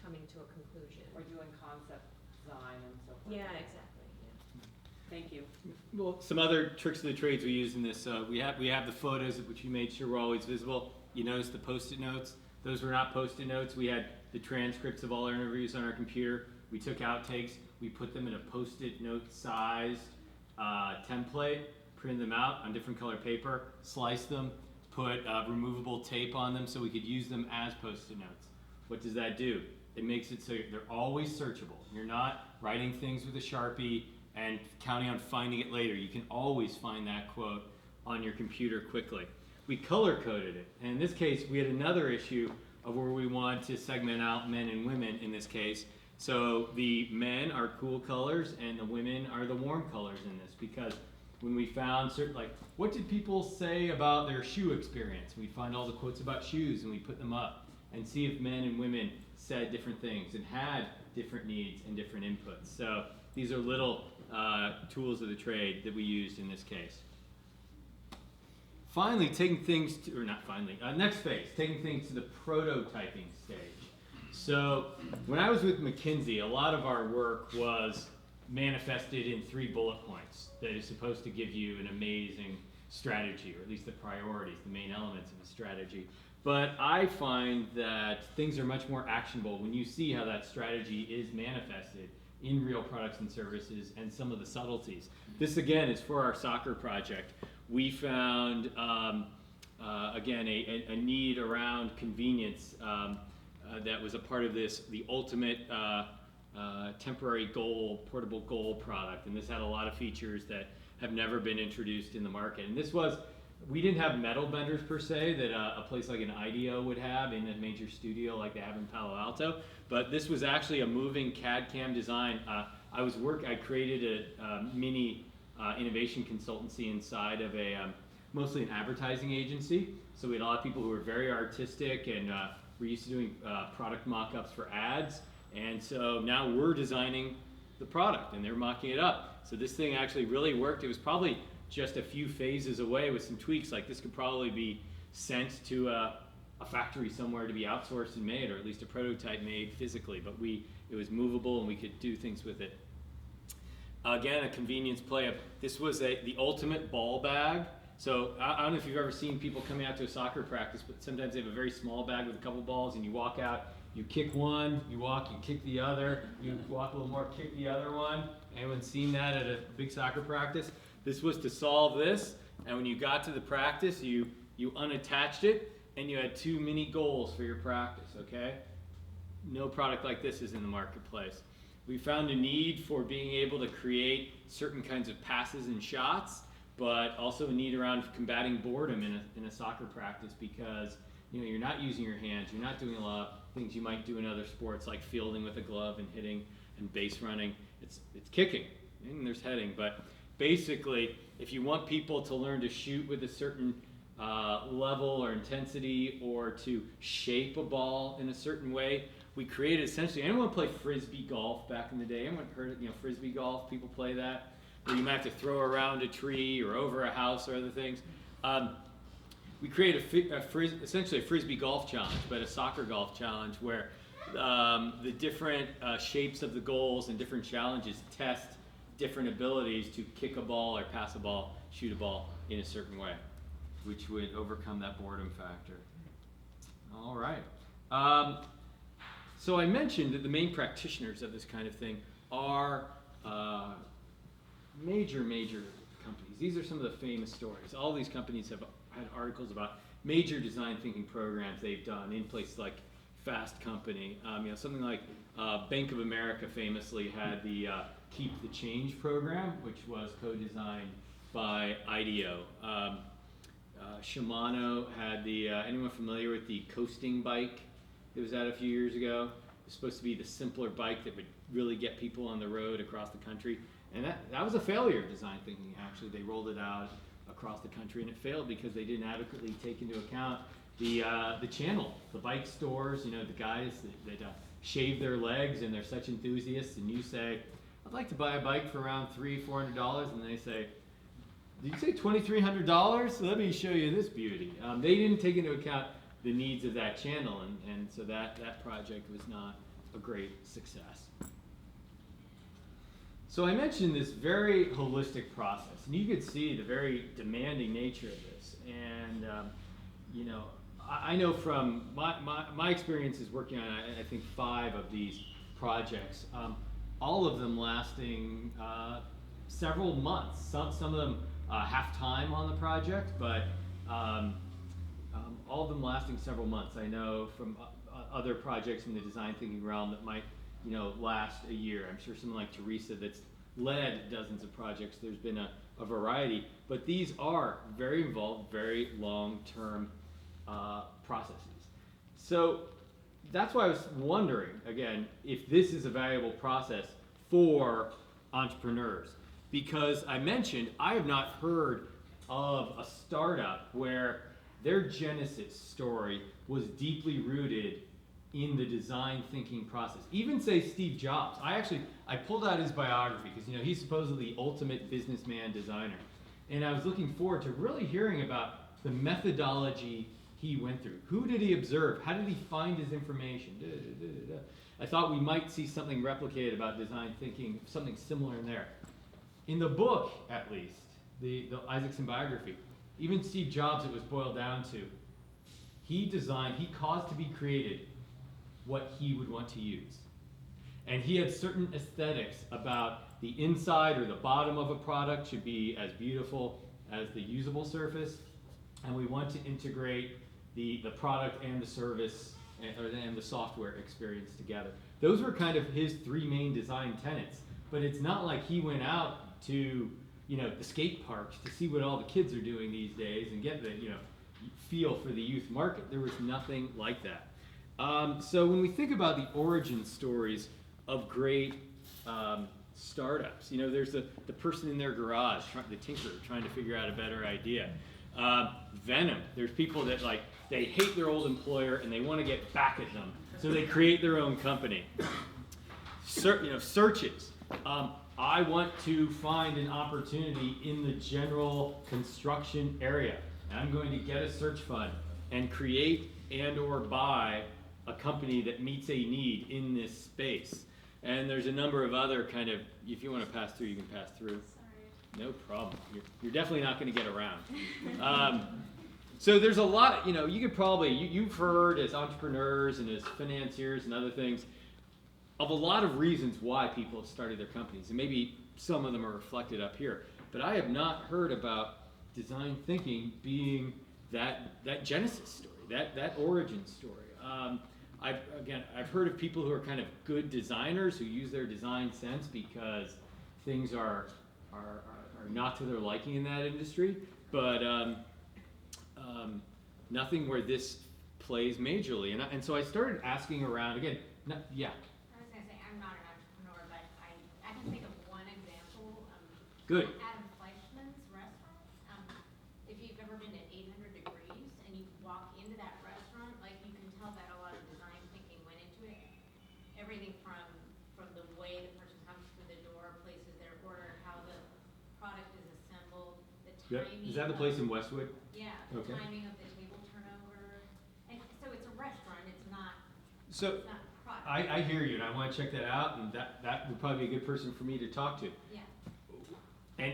coming to a conclusion. Or doing concept design and so forth. Yeah, exactly. Yeah. Thank you. Well, some other tricks of the trades we use in this, we have the photos, which we made sure were always visible. You notice the Post-it notes? Those were not Post-it notes. We had the transcripts of all our interviews on our computer. We took outtakes. We put them in a Post-it note sized template, printed them out on different color paper, sliced them, put removable tape on them so we could use them as Post-it notes. What does that do? It makes it so they're always searchable. You're not writing things with a Sharpie and counting on finding it later. You can always find that quote on your computer quickly. We color coded it. And in this case, we had another issue of where we wanted to segment out men and women in this case. So the men are cool colors and the women are the warm colors in this, because when we found certain, like, what did people say about their shoe experience? We'd find all the quotes about shoes and we put them up and see if men and women said different things and had different needs and different inputs. So these are little tools of the trade that we used in this case. Finally, taking things to, or not finally, next phase, taking things to the prototyping stage. So when I was with McKinsey, a lot of our work was manifested in 3 bullet points that is supposed to give you an amazing strategy, or at least the priorities, the main elements of a strategy. But I find that things are much more actionable when you see how that strategy is manifested in real products and services and some of the subtleties. This again is for our soccer project. We found, again, a need around convenience that was a part of this, the ultimate temporary goal, portable goal product. And this had a lot of features that have never been introduced in the market. And this was, we didn't have metal benders per se that a place like an Ideo would have in a major studio like they have in Palo Alto, but this was actually a moving CAD CAM design. I created a mini innovation consultancy inside of a mostly an advertising agency. So we had a lot of people who were very artistic and were used to doing product mock-ups for ads. And so now we're designing the product and they're mocking it up. So this thing actually really worked. It was probably just a few phases away with some tweaks. Like this could probably be sent to a factory somewhere to be outsourced and made, or at least a prototype made physically. But it was movable and we could do things with it. Again, a convenience play. This was the ultimate ball bag. So I don't know if you've ever seen people coming out to a soccer practice, but sometimes they have a very small bag with a couple balls, and you walk out, you kick one, you walk, you kick the other, you walk a little more, kick the other one. Anyone seen that at a big soccer practice? This was to solve this, and when you got to the practice, you unattached it, and you had 2 mini goals for your practice, okay? No product like this is in the marketplace. We found a need for being able to create certain kinds of passes and shots, but also a need around combating boredom in a soccer practice, because you're not using your hands, you're not doing a lot of things you might do in other sports like fielding with a glove and hitting and base running. It's kicking and there's heading, but basically if you want people to learn to shoot with a certain level or intensity, or to shape a ball in a certain way, we created essentially, anyone play frisbee golf back in the day? Anyone heard of frisbee golf? People play that, where you might have to throw around a tree or over a house or other things. We created essentially a frisbee golf challenge, but a soccer golf challenge, where the different shapes of the goals and different challenges test different abilities to kick a ball or pass a ball, shoot a ball in a certain way, which would overcome that boredom factor. All right. So I mentioned that the main practitioners of this kind of thing are major companies. These are some of the famous stories. All these companies have had articles about major design thinking programs they've done in places like Fast Company. Something like Bank of America famously had the Keep the Change program, which was co-designed by Ideo. Shimano had the, anyone familiar with the coasting bike that was out a few years ago? It was supposed to be the simpler bike that would really get people on the road across the country. And that was a failure of design thinking, actually. They rolled it out across the country and it failed because they didn't adequately take into account the channel, the bike stores, the guys that shave their legs and they're such enthusiasts, and you say, I'd like to buy a bike for around $300-400, and they say, did you say $2,300? Let me show you this beauty. They didn't take into account the needs of that channel, and so that project was not a great success. So I mentioned this very holistic process, and you could see the very demanding nature of this. And I know from my experiences working on, I think, 5 of these projects, all of them lasting several months. Some of them half time on the project, but all of them lasting several months. I know from other projects in the design thinking realm that might, last a year. I'm sure someone like Teresa that's led dozens of projects, there's been a variety, but these are very involved, very long-term processes. So that's why I was wondering, again, if this is a valuable process for entrepreneurs. Because I mentioned, I have not heard of a startup where their genesis story was deeply rooted in the design thinking process. Even say Steve Jobs. I pulled out his biography because he's supposedly the ultimate businessman designer. And I was looking forward to really hearing about the methodology he went through. Who did he observe? How did he find his information? I thought we might see something replicated about design thinking, something similar in there. In the book, at least, the Isaacson biography, even Steve Jobs, it was boiled down to, he caused to be created what he would want to use. And he had certain aesthetics about the inside or the bottom of a product should be as beautiful as the usable surface. And we want to integrate the product and the service and the software experience together. Those were kind of his 3 main design tenets. But it's not like he went out to the skate parks to see what all the kids are doing these days and get the feel for the youth market. There was nothing like that. So when we think about the origin stories of great startups, there's the person in their garage, the tinkerer, trying to figure out a better idea. Venom, there's people that they hate their old employer and they want to get back at them, so they create their own company. Searches. I want to find an opportunity in the general construction area, and I'm going to get a search fund and create and or buy a company that meets a need in this space. And there's a number of other kind of, if you want to pass through, you can pass through. Sorry. No problem. You're definitely not going to get around. So there's a lot, you could probably, you've heard as entrepreneurs and as financiers and other things, of a lot of reasons why people have started their companies, and maybe some of them are reflected up here. But I have not heard about design thinking being that genesis story, that origin story. I've heard of people who are kind of good designers who use their design sense because things are not to their liking in that industry, but nothing where this plays majorly. And so I started asking around again. Yeah. Good. Adam Fleischman's restaurant. If you've ever been at 800 Degrees and you walk into that restaurant, you can tell that a lot of design thinking went into it. Everything from the way the person comes through the door, places their order, how the product is assembled, the timing. Is that the place in Westwood? Yeah. The timing of the table turnover, and so it's a restaurant. It's not. So it's not product. I hear you, and I want to check that out, and that would probably be a good person for me to talk to. Yeah. And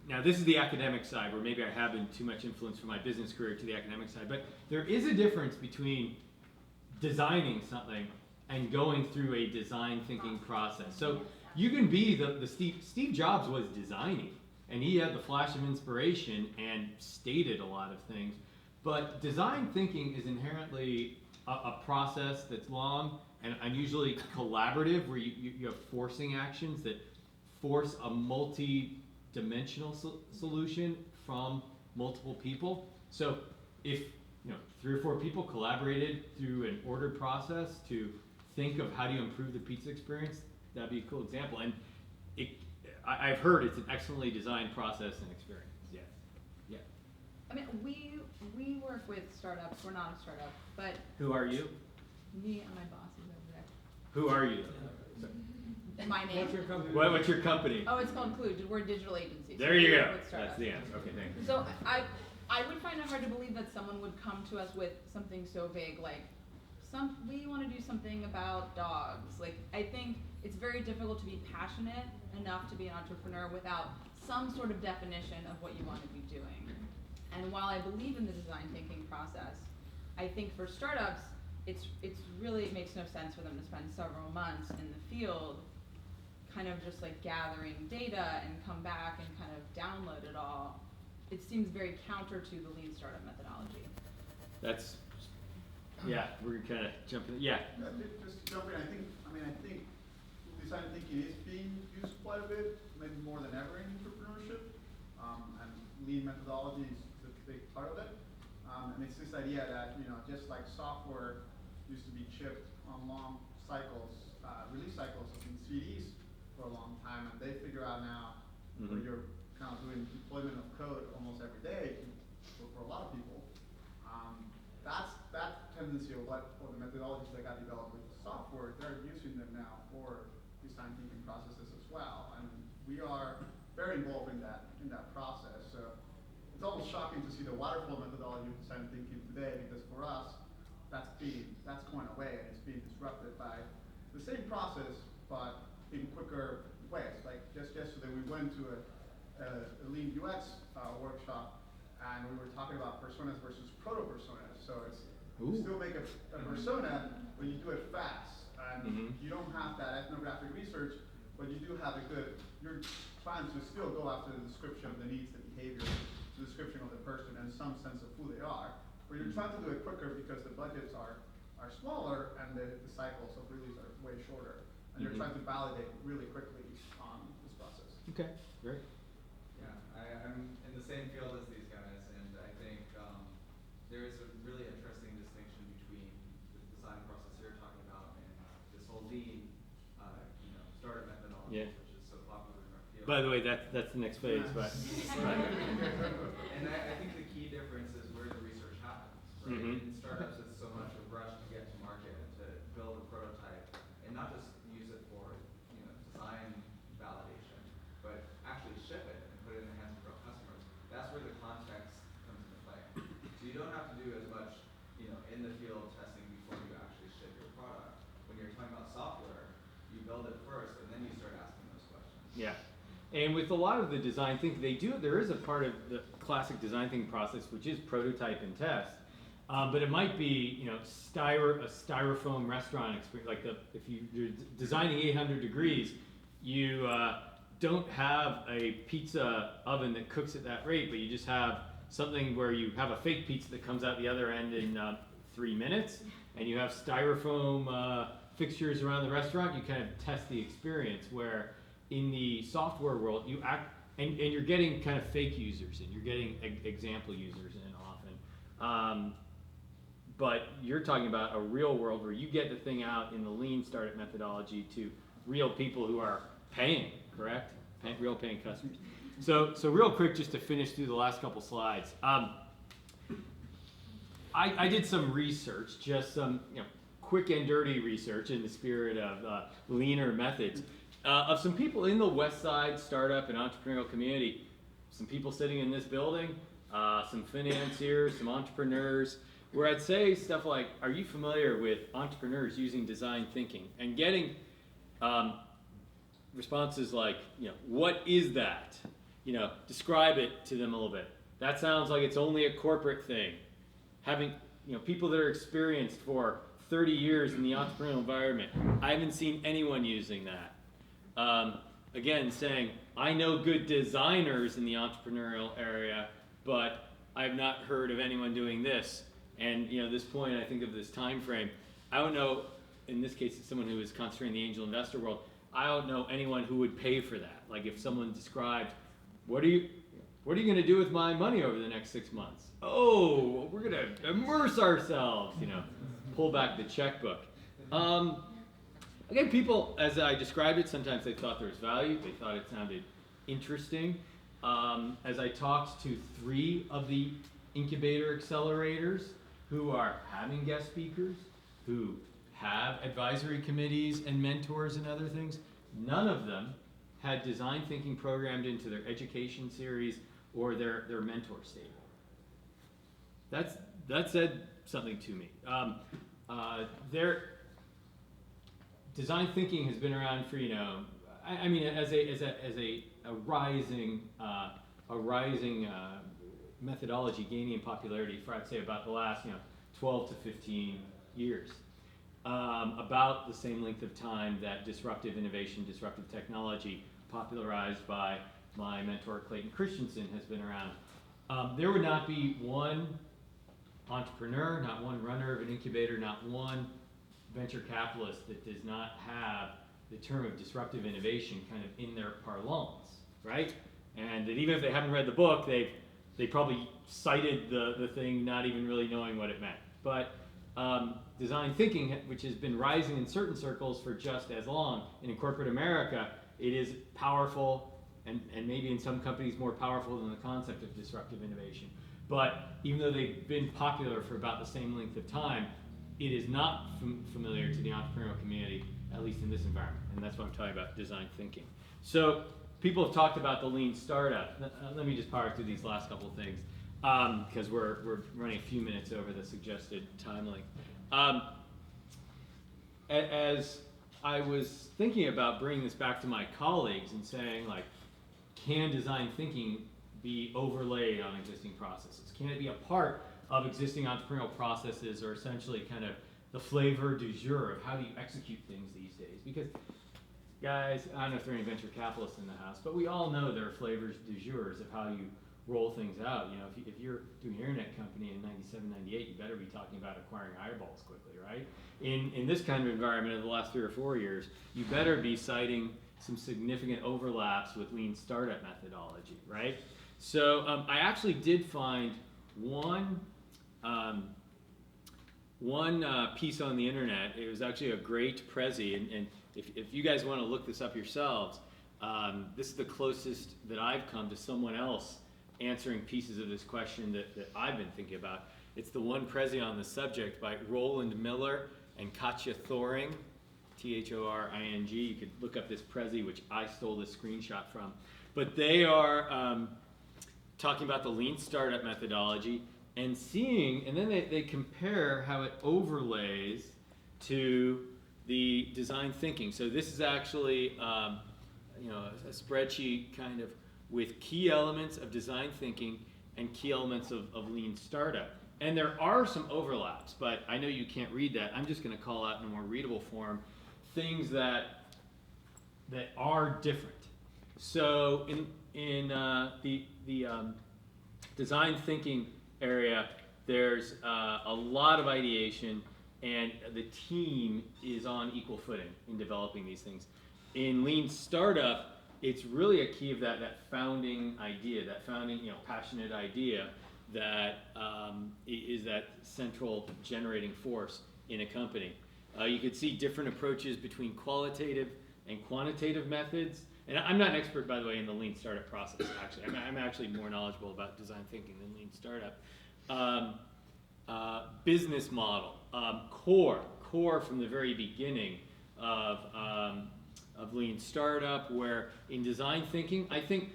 now this is the academic side where maybe I have been too much influence from my business career to the academic side, but there is a difference between designing something and going through a design thinking process. So you can be the Steve Jobs was designing, and he had the flash of inspiration and stated a lot of things, but design thinking is inherently a process that's long and unusually collaborative, where you have forcing actions that force a multi-dimensional solution from multiple people. So if 3 or 4 people collaborated through an ordered process to think of how do you improve the pizza experience, that'd be a cool example. And I've heard it's an excellently designed process and experience. Yeah. I mean, we work with startups. We're not a startup, but Who are you? me and my boss is over there. Who are you? My name. What's your company? What's your company? Oh, it's called Clue. We're a digital agency. There you we go. work with startups. That's the answer. Okay, thank you. So I would find it hard to believe that someone would come to us with something so vague like we want to do something about dogs. I think it's very difficult to be passionate enough to be an entrepreneur without some sort of definition of what you want to be doing. And while I believe in the design thinking process, I think for startups, it's really, it makes no sense for them to spend several months in the field kind of just like gathering data and come back and kind of download it all. It seems very counter to the lean startup methodology. That's, yeah, we're kind of jumping, yeah. Just to jump in, I think design thinking is being used quite a bit, maybe more than ever in entrepreneurship, and lean methodology is a big part of it. And it's this idea that, just like software used to be shipped on long cycles, release cycles in CDs for a long time, and they figure out now where you're kind of doing deployment of code almost every day for a lot of people. That's that tendency of the methodologies that got developed with software, they're using them now for design thinking processes as well. And we are very involved in that process. So it's almost shocking to see the waterfall methodology of design thinking today, because for us, that's going away and it's being disrupted by the same process, but in quicker ways. Like just yesterday, we went to a lean UX workshop, and we were talking about personas versus proto-personas. So you still make a persona, but you do it fast. And you don't have that ethnographic research, but you do have you're trying to still go after the description of the needs, the behavior, the description of the person, and some sense of who they are. But you're trying to do it quicker because the budgets are smaller and the cycles of release are way shorter. And you're trying to validate really quickly on this process. Okay, great. Yeah, I'm in the same field as these guys, and I think there is a really interesting distinction between the design process you're talking about and this whole lean, startup methodology, which is so popular in our field. By the way, that's the next phase, but. And I think the key difference is where the research happens, right? In startups, it's so much a rush to get to market and to build a prototype, and not just use it for design validation, but actually ship it and put it in the hands of real customers. That's where the context comes into play. So you don't have to do as much, in the field testing before you actually ship your product. When you're talking about software, you build it first, and then you start asking those questions. Yeah. And with a lot of the design thinking, there is a part of the classic design thinking process, which is prototype and test. But it might be, a styrofoam restaurant experience. Like if you're designing 800 degrees, you don't have a pizza oven that cooks at that rate, but you just have something where you have a fake pizza that comes out the other end in 3 minutes, and you have styrofoam fixtures around the restaurant. You kind of test the experience, where in the software world, you and you're getting kind of fake users, and you're getting example users in often. But you're talking about a real world where you get the thing out in the lean startup methodology to real people who are paying, correct? Real paying customers. So real quick, just to finish through the last couple slides. I did some research, just some quick and dirty research in the spirit of leaner methods, of some people in the West Side startup and entrepreneurial community, some people sitting in this building, some financiers, some entrepreneurs, where I'd say stuff like, are you familiar with entrepreneurs using design thinking? And getting responses like, what is that? Describe it to them a little bit. That sounds like it's only a corporate thing. Having, people that are experienced for 30 years in the entrepreneurial environment, I haven't seen anyone using that. Again, saying, I know good designers in the entrepreneurial area, but I've not heard of anyone doing this. And at this point, I think of this time frame. I don't know. In this case, it's someone who is concentrating the angel investor world. I don't know anyone who would pay for that. Like if someone described, what are you going to do with my money over the next 6 months? Oh, we're going to immerse ourselves. Pull back the checkbook. Again, people, as I described it, sometimes they thought there was value. They thought it sounded interesting. As I talked to 3 of the incubator accelerators who are having guest speakers, who have advisory committees and mentors and other things, none of them had design thinking programmed into their education series or their mentor stable. That said something to me. Their design thinking has been around for as a rising methodology gaining in popularity for I'd say about the last 12 to 15 years. About the same length of time that disruptive innovation, disruptive technology, popularized by my mentor Clayton Christensen, has been around. There would not be one entrepreneur, not one runner of an incubator, not one venture capitalist that does not have the term of disruptive innovation kind of in their parlance, right? And that even if they haven't read the book, they probably cited the thing not even really knowing what it meant. But design thinking, which has been rising in certain circles for just as long, and in corporate America, it is powerful, and maybe in some companies more powerful than the concept of disruptive innovation. But even though they've been popular for about the same length of time, it is not familiar to the entrepreneurial community, at least in this environment. And that's what I'm talking about, design thinking. So people have talked about the lean startup. Let me just power through these last couple of things, because we're running a few minutes over the suggested time length. As I was thinking about bringing this back to my colleagues and saying, like, can design thinking be overlaid on existing processes? Can it be a part of existing entrepreneurial processes, or essentially kind of the flavor du jour of how do you execute things these days? Because, guys, I don't know if there are any venture capitalists in the house, but we all know there are flavors du jours of how you roll things out. You know, if you're doing an internet company in 97, 98, you better be talking about acquiring eyeballs quickly, right? In this kind of environment in the last 3 or 4 years, you better be citing some significant overlaps with lean startup methodology, right? So I actually did find one piece on the internet. It was actually a great Prezi, and if you guys want to look this up yourselves, this is the closest that I've come to someone else answering pieces of this question that I've been thinking about. It's the one Prezi on the subject by Roland Miller and Katja Thoring, Thoring. You could look up this Prezi, which I stole this screenshot from. But they are talking about the lean startup methodology and seeing, and then they compare how it overlays to the design thinking. So this is actually a spreadsheet kind of with key elements of design thinking and key elements of lean startup. And there are some overlaps, but I know you can't read that. I'm just going to call out in a more readable form things that are different. So in the design thinking area, there's a lot of ideation, and the team is on equal footing in developing these things. In lean startup, it's really a key of that founding idea, that founding, passionate idea that is that central generating force in a company. You could see different approaches between qualitative and quantitative methods. And I'm not an expert, by the way, in the lean startup process, actually. I'm actually more knowledgeable about design thinking than lean startup. Business model, core from the very beginning of lean startup, where in design thinking, I think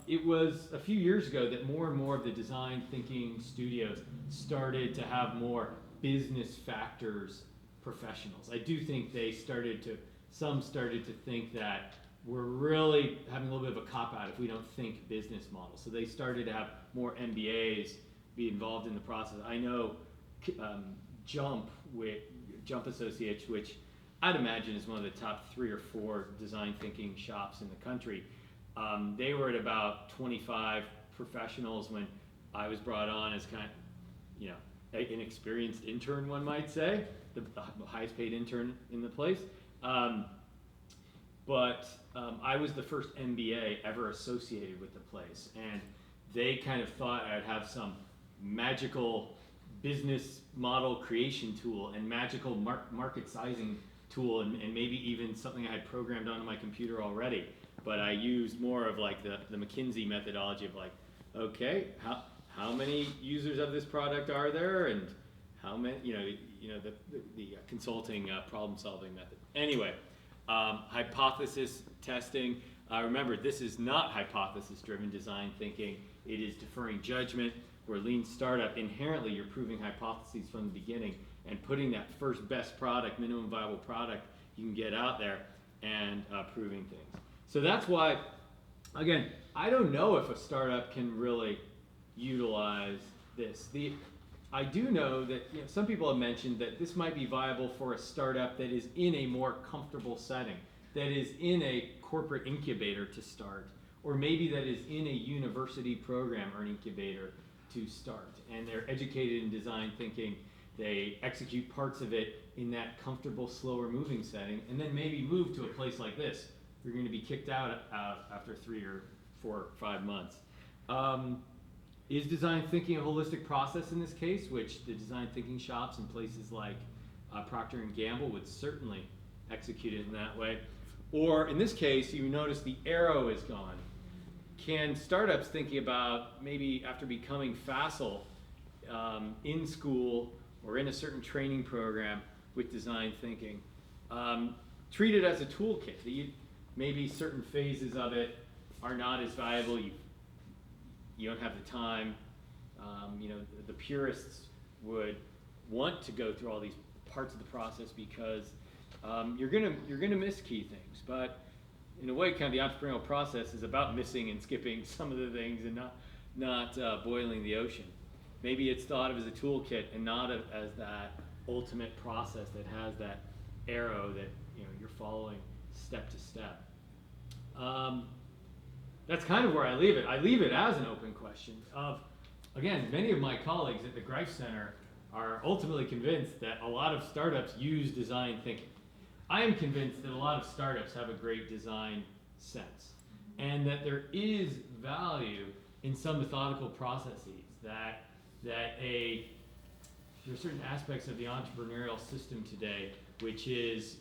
it was a few years ago that more and more of the design thinking studios started to have more business factors professionals. I do think some started to think that we're really having a little bit of a cop-out if we don't think business models. So they started to have more MBAs be involved in the process. I know Jump Associates, which I'd imagine is one of the top 3 or 4 design thinking shops in the country. They were at about 25 professionals when I was brought on as kind of, an experienced intern, one might say, the highest paid intern in the place. But I was the first MBA ever associated with the place, and they kind of thought I'd have some magical business model creation tool and magical market sizing tool, and maybe even something I had programmed onto my computer already. But I used more of like the McKinsey methodology of like, okay, how many users of this product are there, and how many, the consulting problem solving method. Anyway, hypothesis testing. Remember, this is not hypothesis driven design thinking. It is deferring judgment. Where lean startup, inherently you're proving hypotheses from the beginning and putting that first best product, minimum viable product you can get out there, and proving things. So that's why, again, I don't know if a startup can really utilize this. I do know that some people have mentioned that this might be viable for a startup that is in a more comfortable setting, that is in a corporate incubator to start, or maybe that is in a university program or an incubator to start. And they're educated in design thinking. They execute parts of it in that comfortable, slower moving setting, and then maybe move to a place like this. You're going to be kicked out after 3 or 4 or 5 months. Is design thinking a holistic process in this case, which the design thinking shops in places like Procter & Gamble would certainly execute it in that way? Or in this case, you notice the arrow is gone. Can startups thinking about maybe after becoming facile in school or in a certain training program with design thinking, treat it as a toolkit? Maybe certain phases of it are not as valuable. You don't have the time. The purists would want to go through all these parts of the process because you're gonna miss key things. But in a way, kind of the entrepreneurial process is about missing and skipping some of the things and not boiling the ocean. Maybe it's thought of as a toolkit and not as that ultimate process that has that arrow that you're following step to step. That's kind of where I leave it. I leave it as an open question of, again, many of my colleagues at the Greif Center are ultimately convinced that a lot of startups use design thinking. I am convinced that a lot of startups have a great design sense and that there is value in some methodical processes, that there are certain aspects of the entrepreneurial system today, which is,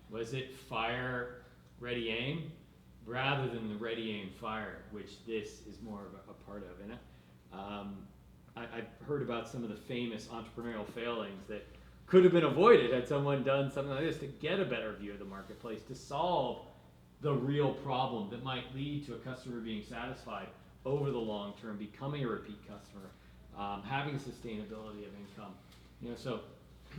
was it fire, ready, aim? Rather than the ready, aim, fire, which this is more of a part of. And I've heard about some of the famous entrepreneurial failings that could have been avoided had someone done something like this to get a better view of the marketplace, to solve the real problem that might lead to a customer being satisfied over the long term, becoming a repeat customer, having sustainability of income. So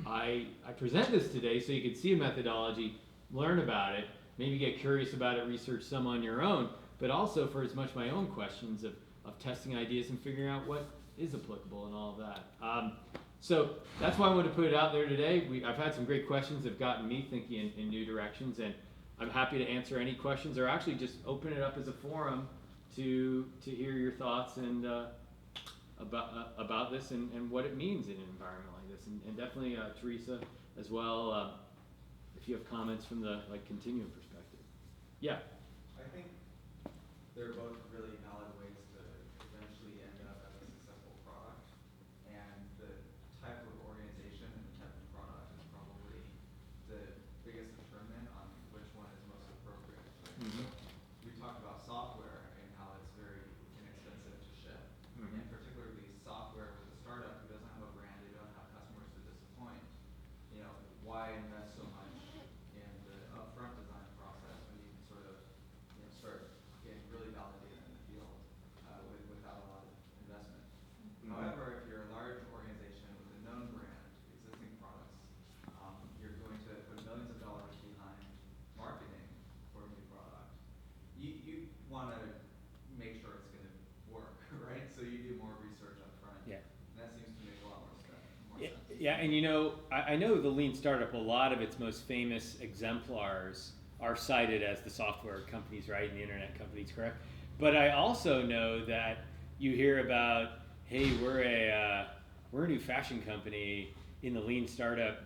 I present this today so you can see a methodology, learn about it, maybe get curious about it, research some on your own, but also for as much my own questions of testing ideas and figuring out what is applicable and all of that. So that's why I wanted to put it out there today. I've had some great questions that have gotten me thinking in new directions, and I'm happy to answer any questions or actually just open it up as a forum to hear your thoughts and about this and what it means in an environment like this. And definitely Teresa as well, if you have comments from the continuum perspective. Yeah. I think they're both really valid ways to eventually end up as a successful product, and the type of organization and the type of product is probably the biggest determinant on which one is most appropriate. Right? Mm-hmm. So we talked about software and how it's very inexpensive to ship, and particularly software with a startup who doesn't have a brand, they don't have customers to disappoint. Why invest so much in the upfront design process when you can sort of start getting really validated in the field without a lot of investment? Mm-hmm. However, if you're a large organization with a known brand, existing products, you're going to put millions of dollars behind marketing for a new product. You want to make sure it's going to work, right? So you do more research up front. Yeah. And that seems to make a lot more sense. Yeah, and I know the lean startup, a lot of its most famous exemplars are cited as the software companies, right, and the internet companies, correct? But I also know that you hear about, hey, we're a new fashion company in the lean startup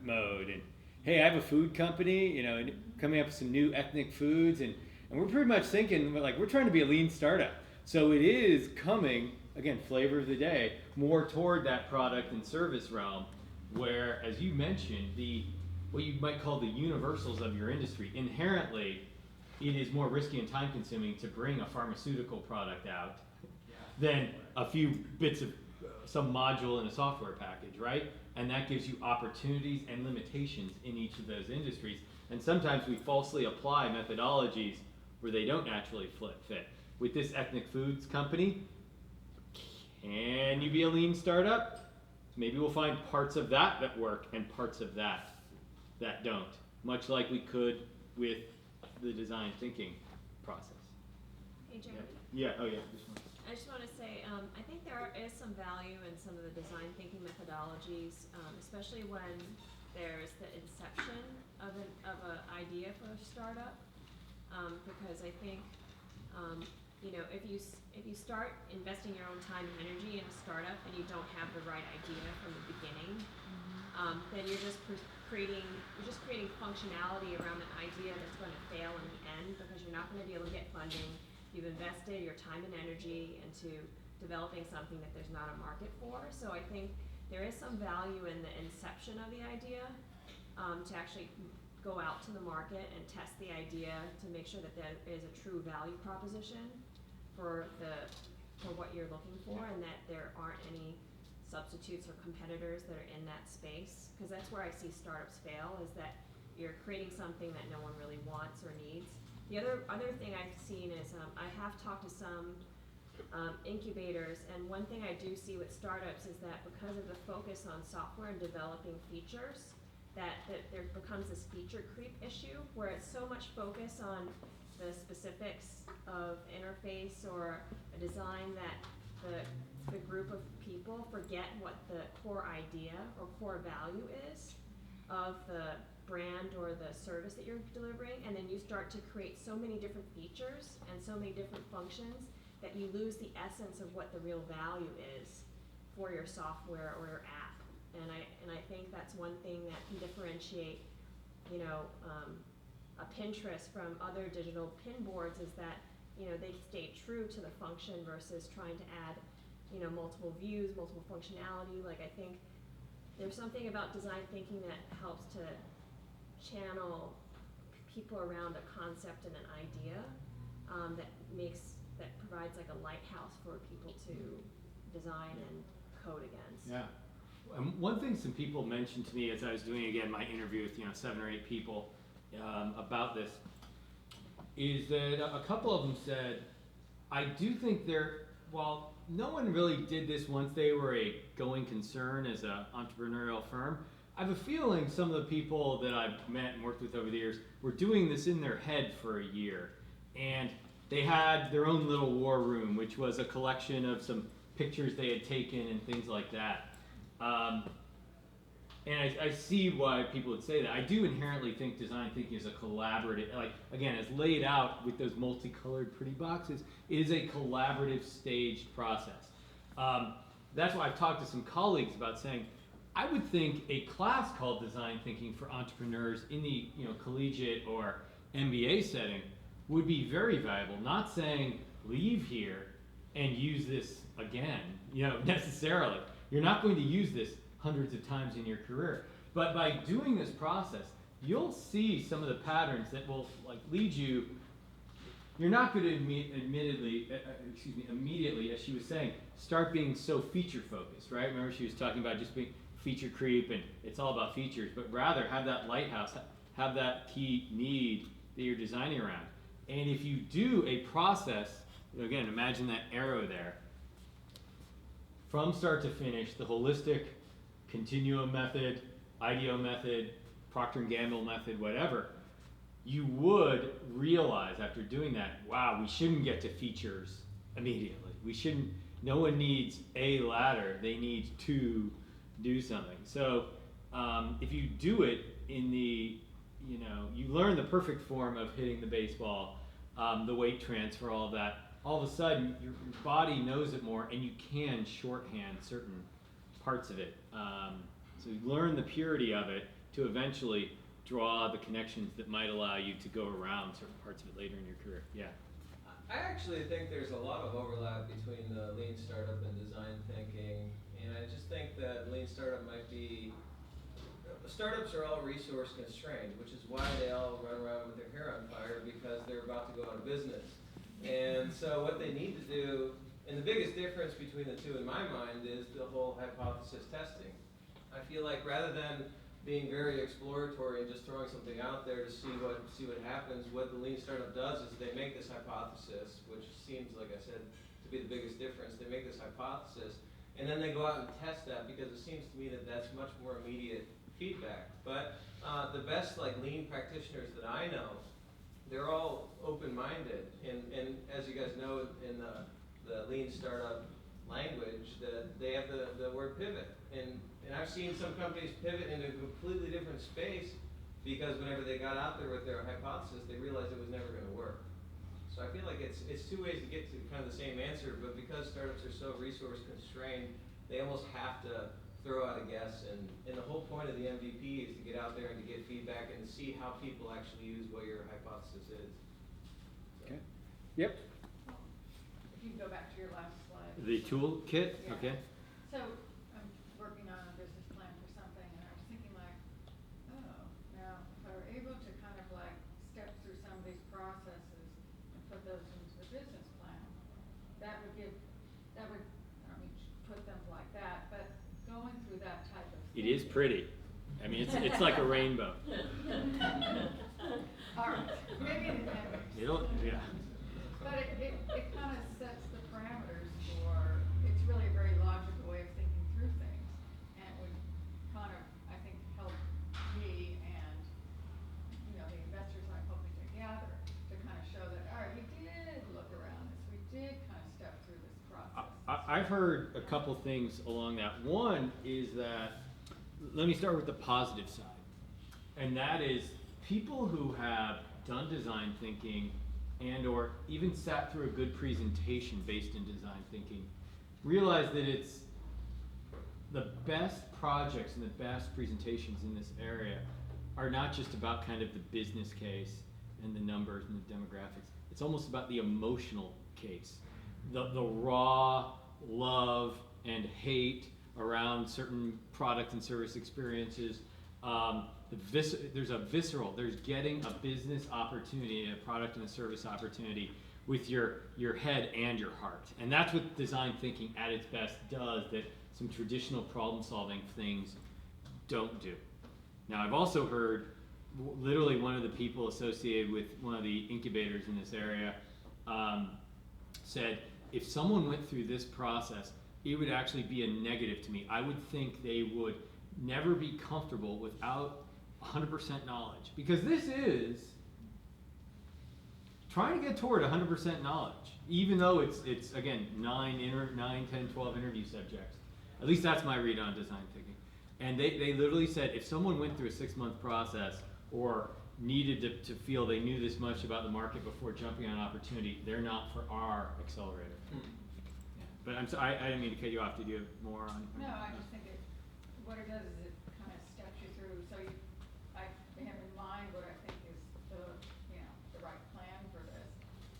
mode, and hey, I have a food company, and coming up with some new ethnic foods, and we're pretty much thinking we're trying to be a lean startup. So it is coming, again, flavor of the day, more toward that product and service realm, where, as you mentioned, what you might call the universals of your industry, inherently, it is more risky and time consuming to bring a pharmaceutical product out than a few bits of some module in a software package, right? And that gives you opportunities and limitations in each of those industries. And sometimes we falsely apply methodologies where they don't naturally fit. With this ethnic foods company, can you be a lean startup? Maybe we'll find parts of that work and parts of that don't, much like we could with the design thinking process. Hey, Jeremy. Yeah. Oh, yeah. This one. I just want to say, I think there is some value in some of the design thinking methodologies, especially when there's the inception of an idea for a startup, because I think if you start investing your own time and energy in a startup and you don't have the right idea from the beginning, then you're just creating functionality around an idea that's going to fail in the end because you're not going to be able to get funding. You've invested your time and energy into developing something that there's not a market for. So I think there is some value in the inception of the idea, to actually go out to the market and test the idea to make sure that there is a true value proposition for what you're looking for, and that there aren't any substitutes or competitors that are in that space. Because that's where I see startups fail, is that you're creating something that no one really wants or needs. The other thing I've seen is I have talked to some incubators, and one thing I do see with startups is that because of the focus on software and developing features, that there becomes this feature creep issue where it's so much focus on the specifics of interface or a design that the group of people forget what the core idea or core value is of the brand or the service that you're delivering, and then you start to create so many different features and so many different functions that you lose the essence of what the real value is for your software or your app. And I think that's one thing that can differentiate, a Pinterest from other digital pin boards, is that, they stay true to the function versus trying to add, multiple views, multiple functionality. Like, I think there's something about design thinking that helps to channel people around a concept and an idea, that provides like a lighthouse for people to design and code against. Yeah. One thing some people mentioned to me as I was doing, again, my interview with 7 or 8 people about this, is that a couple of them said, I do think while no one really did this once they were a going concern as an entrepreneurial firm, I have a feeling some of the people that I've met and worked with over the years were doing this in their head for a year. And they had their own little war room, which was a collection of some pictures they had taken and things like that. And I see why people would say that. I do inherently think design thinking is a collaborative, like, again, as laid out with those multicolored pretty boxes, it is a collaborative staged process. That's why I've talked to some colleagues about saying, I would think a class called design thinking for entrepreneurs in the collegiate or MBA setting would be very valuable. Not saying leave here and use this again, necessarily. You're not going to use this hundreds of times in your career. But by doing this process, you'll see some of the patterns that will lead you. You're not going to immediately, as she was saying, start being so feature focused, right? Remember she was talking about just being feature creep and it's all about features, but rather have that lighthouse, have that key need that you're designing around. And if you do a process, again, imagine that arrow there, from start to finish, the holistic continuum method, Ideo method, Procter & Gamble method, whatever, you would realize after doing that, wow, we shouldn't get to features immediately. No one needs a ladder, they need to do something. So if you do it in the, you learn the perfect form of hitting the baseball, the weight transfer, all of that, all of a sudden your body knows it more and you can shorthand certain parts of it. So you learn the purity of it to eventually draw the connections that might allow you to go around certain parts of it later in your career. Yeah. I actually think there's a lot of overlap between the lean startup and design thinking, and I just think that lean startup might be, startups are all resource constrained, which is why they all run around with their hair on fire, because they're about to go out of business. And so what they need to do, and the biggest difference between the two in my mind is the whole hypothesis testing. I feel like rather than being very exploratory and just throwing something out there to see what happens, what the lean startup does is they make this hypothesis, which seems, like I said, to be the biggest difference. They make this hypothesis, and then they go out and test that, because it seems to me that that's much more immediate feedback. But the best lean practitioners that I know, they're all open-minded, and as you guys know, in the lean startup language, that they word pivot. And I've seen some companies pivot into a completely different space because whenever they got out there with their hypothesis, they realized it was never going to work. So I feel like it's two ways to get to kind of the same answer, but because startups are so resource constrained, they almost have to throw out a guess. And the whole point of the MVP is to get out there and to get feedback and to see how people actually use what your hypothesis is. So. Okay. Yep. If you can go back to your last slide. The toolkit. Yeah. Okay. So I'm working on a business plan for something, and I was thinking like, oh, now if I were able to kind of like step through some of these processes and put those into the business plan, that would give, I don't mean to put them like that, but going through that type of It is pretty. I mean, it's like a rainbow. All right, maybe in the end. Yeah. But it kind of sets the parameters for, it's really a very logical way of thinking through things. And it would kind of, I think, help me and, the investors I'm hoping to gather to kind of show that, all right, we did look around this, we did kind of step through this process. I've heard a couple things along that. One is that, let me start with the positive side. And that is people who have done design thinking and or even sat through a good presentation based in design thinking realize that it's the best projects and the best presentations in this area are not just about kind of the business case and the numbers and the demographics. It's almost about the emotional case, the raw love and hate around certain product and service experiences. There's getting a business opportunity, a product and a service opportunity with your head and your heart. And that's what design thinking at its best does that some traditional problem solving things don't do. Now I've also heard literally one of the people associated with one of the incubators in this area said, if someone went through this process, it would actually be a negative to me. I would think they would never be comfortable without 100% knowledge, because this is trying to get toward 100% knowledge, even though it's again 9, 10, 12 interview subjects. At least that's my read on design thinking. And they literally said if someone went through a 6-month process or needed to feel they knew this much about the market before jumping on an opportunity, they're not for our accelerator. Yeah. But I'm sorry, I didn't mean to cut you off. Did you have more on? No, I just think what it does is it kind of steps you through, so I have in mind what I think is the right plan for this.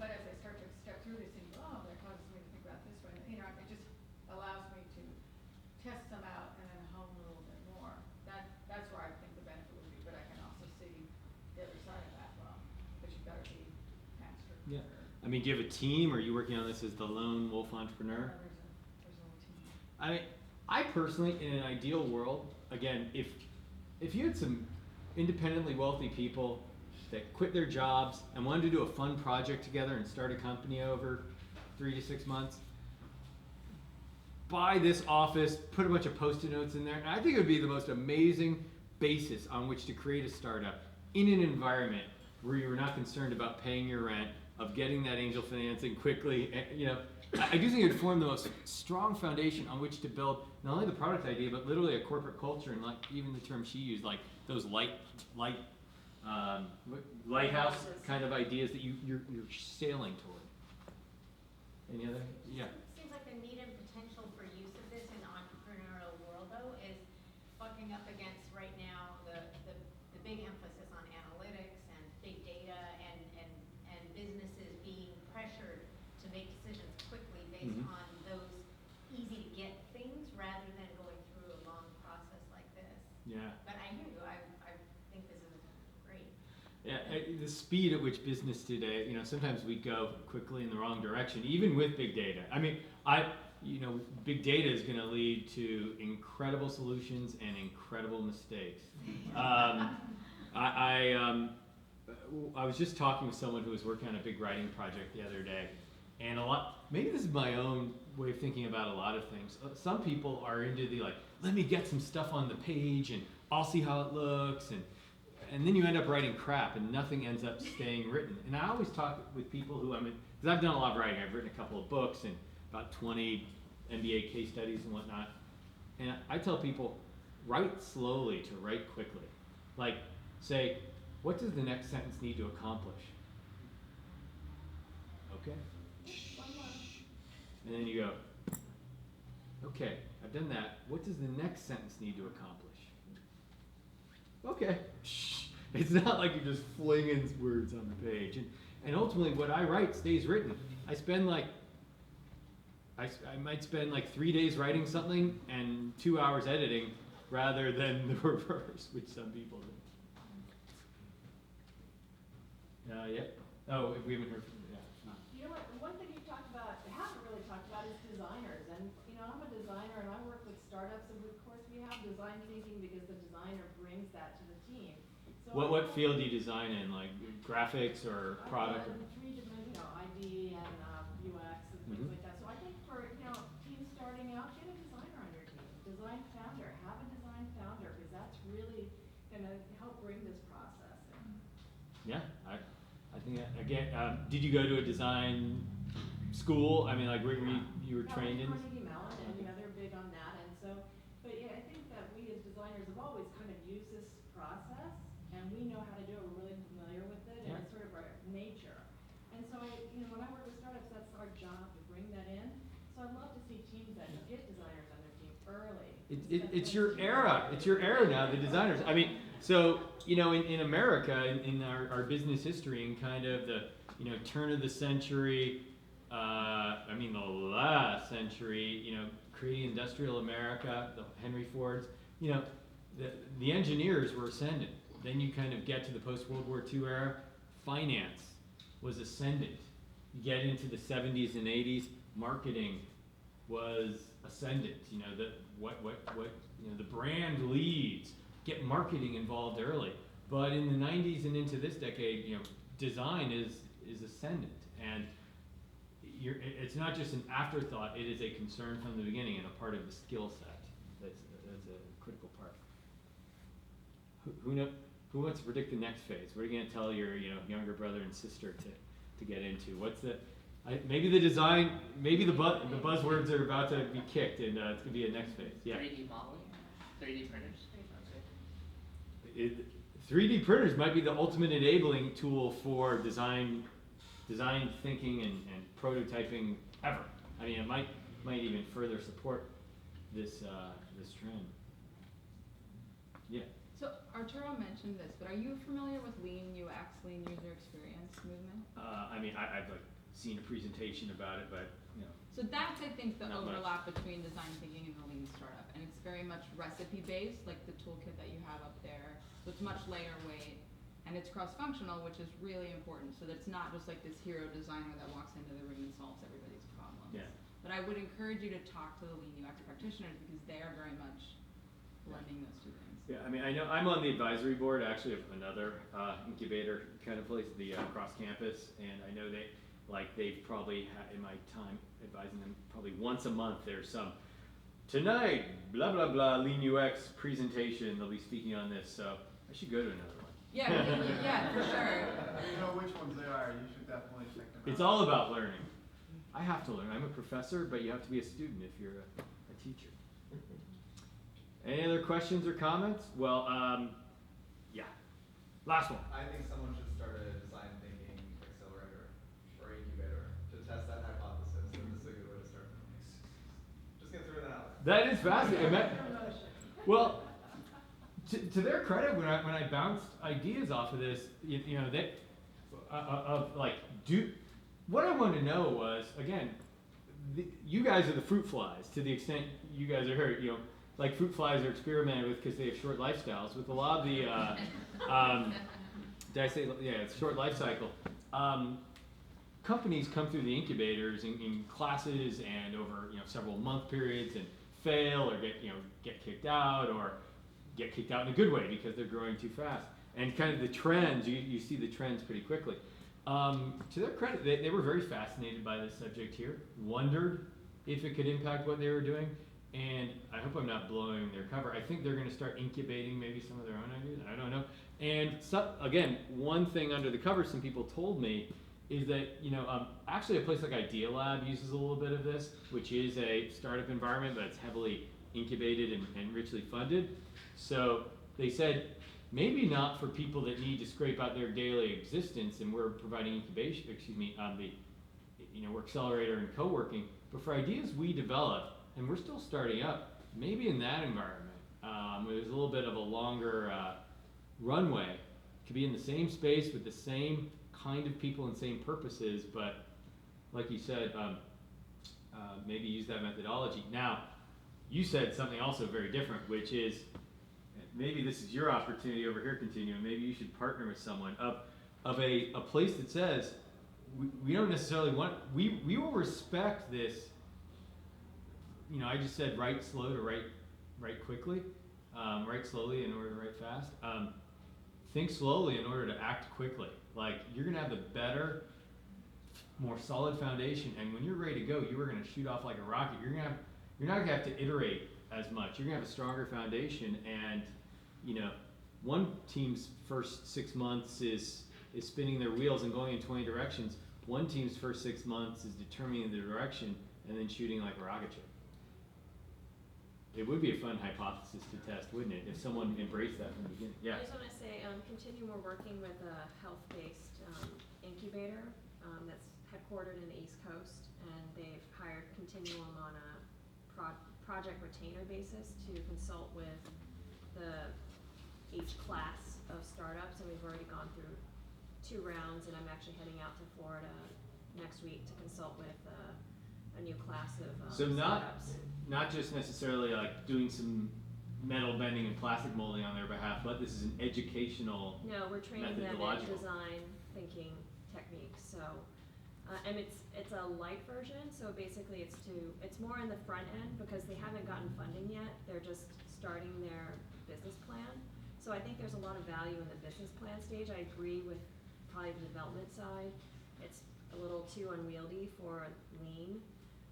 But as I start to step through this and that causes me to think about this way, it just allows me to test them out and then hone a little bit more. That's where I think the benefit would be, but I can also see the other side of that, but you've got to be master. Yeah. I mean, do you have a team, or are you working on this as the lone wolf entrepreneur? There's a little team. I mean, I personally, in an ideal world, again, if you had some independently wealthy people that quit their jobs and wanted to do a fun project together and start a company over 3 to 6 months, buy this office, put a bunch of Post-it notes in there, and I think it would be the most amazing basis on which to create a startup in an environment where you were not concerned about paying your rent, of getting that angel financing quickly. I do think it would form the most strong foundation on which to build not only the product idea, but literally a corporate culture, and like even the term she used, like those lighthouse kind of ideas that you're sailing toward. Any other? Yeah. Seems like the need and potential for use of this in the entrepreneurial world, though, is bucking up against right now the big emphasis on analytics and big data and businesses being pressured to make decisions quickly based Mhm. on those easy to get things rather than going through a long process like this. Yeah. But I hear you. I think this is great. Yeah, the speed at which business today, sometimes we go quickly in the wrong direction, even with big data. I mean, big data is going to lead to incredible solutions and incredible mistakes. I was just talking with someone who was working on a big writing project the other day, and maybe this is my own way of thinking about a lot of things. Some people are into let me get some stuff on the page and I'll see how it looks, and then you end up writing crap and nothing ends up staying written. And I always talk with people who, because I've done a lot of writing. I've written a couple of books and about 20 MBA case studies and whatnot. And I tell people, write slowly to write quickly. Like, say, what does the next sentence need to accomplish? Okay. And then you go, okay, I've done that. What does the next sentence need to accomplish? Okay. It's not like you're just flinging words on the page. And ultimately, what I write stays written. I spend like, I might spend like 3 days writing something and 2 hours editing rather than the reverse, which some people do. Yeah. Oh, we haven't heard from you. Yeah. You know what, one thing you haven't really talked about is designers, and, you know, I'm a designer and I work with startups, and of course we have design thinking because the designer brings that to the team. So What field do you design in, like graphics or product? I've done 3 different, you know, ID and UX and things like that, so I think for, you know, teams starting out, get a designer on your team, design founder, have a design founder, because that's really gonna help bring this process in. Yeah, I think again. Did you go to a design school? I mean, like where you were trained in? Carnegie Mellon, and you know they're big on that, and so. But yeah, I think that we as designers have always kind of used this process, and we know how to do it. We're really familiar with it, and Yeah. it's sort of our nature. And so, you know, when I work with startups, that's our job to bring that in. So I'd love to see teams that get designers on their team early. It's your era. It's your era now. The designers. I mean, so you know, in America, in our business history, in kind of the turn of the century. I mean, the last century. You know, creating industrial America, the Henry Fords. You know, the engineers were ascendant. Then you kind of get to the post-World War II era. Finance was ascendant. You get into the 70s and 80s. Marketing was ascendant. You know, the brand leads. Get marketing involved early. But in the 90s and into this decade, you know, design is ascendant, and it's not just an afterthought. It is a concern from the beginning and a part of the skill set. That's a critical part. Who wants to predict the next phase? What are you going to tell your younger brother and sister to get into? Maybe the design, maybe the buzzwords are about to be kicked, and it's going to be a next phase. Yeah. 3D modeling, 3D printers. 3D printers might be the ultimate enabling tool for design thinking and prototyping ever. I mean, it might even further support this trend. Yeah. So Arturo mentioned this, but are you familiar with Lean UX, Lean User Experience movement? I mean, I've like seen a presentation about it, but you know. So that's, I think, the Not much. overlap between design thinking and the Lean startup, and it's very much recipe based, like the toolkit that you have up there. So it's much lighter weight, and it's cross-functional, which is really important. So that it's not just like this hero designer that walks into the room and solves everybody's problems. Yeah. But I would encourage you to talk to the Lean UX practitioners because they are very much blending those two things. Yeah, I mean, I know I'm on the advisory board actually of another incubator kind of place, the Cross Campus, and I know they've probably in my time advising them probably once a month there's some tonight blah blah blah Lean UX presentation. They'll be speaking on this, so I should go to another one. Yeah, yeah, for sure. You know which ones they are, you should definitely check them out. It's all about learning. I have to learn. I'm a professor, but you have to be a student if you're a teacher. Any other questions or comments? Well, yeah. Last one. I think someone should start a design thinking accelerator or incubator to test that hypothesis, and this is a good way to start. Just gonna throw that out there. That is fascinating. Well, to their credit, when I bounced ideas off of this, you know, that what I wanted to know was, again, you guys are the fruit flies to the extent you guys are here. You know, like fruit flies are experimented with because they have short lifestyles. With a lot of the, did I say, yeah, it's short life cycle. Companies come through the incubators in classes and over several month periods and fail or get kicked out or get kicked out in a good way because they're growing too fast. And kind of the trends, you see the trends pretty quickly. To their credit, they were very fascinated by this subject here, wondered if it could impact what they were doing, and I hope I'm not blowing their cover. I think they're going to start incubating maybe some of their own ideas, I don't know. And so, again, one thing under the cover some people told me is that, actually a place like Idea Lab uses a little bit of this, which is a startup environment, but it's heavily incubated and richly funded. So they said, maybe not for people that need to scrape out their daily existence, and we're providing incubation, we're accelerator and co-working, but for ideas we develop, and we're still starting up, maybe in that environment, where there's a little bit of a longer runway, could be in the same space with the same kind of people and same purposes, but like you said, maybe use that methodology. Now, you said something also very different, which is, maybe this is your opportunity over here, Continuum, maybe you should partner with someone of a place that says, we don't necessarily want, we will respect this, I just said write slow to write quickly, write slowly in order to write fast. Think slowly in order to act quickly. Like, you're gonna have the better, more solid foundation, and when you're ready to go, you are gonna shoot off like a rocket. You're not gonna have to iterate as much. You're gonna have a stronger foundation, and one team's first 6 months is spinning their wheels and going in 20 directions. One team's first 6 months is determining the direction and then shooting like a rocket ship. It would be a fun hypothesis to test, wouldn't it, if someone embraced that from the beginning? Yeah. I just want to say, Continuum, we're working with a health-based incubator that's headquartered in the East Coast, and they've hired Continuum on a project retainer basis to consult with each class of startups, and we've already gone through 2 rounds, and I'm actually heading out to Florida next week to consult with a new class of startups. Not just necessarily like doing some metal bending and plastic molding on their behalf, but this is an educational, no, we're training them in design thinking techniques. So, and it's a light version. So basically, it's more in the front end because they haven't gotten funding yet. They're just starting their business plan. So I think there's a lot of value in the business plan stage. I agree with probably the development side. It's a little too unwieldy for lean.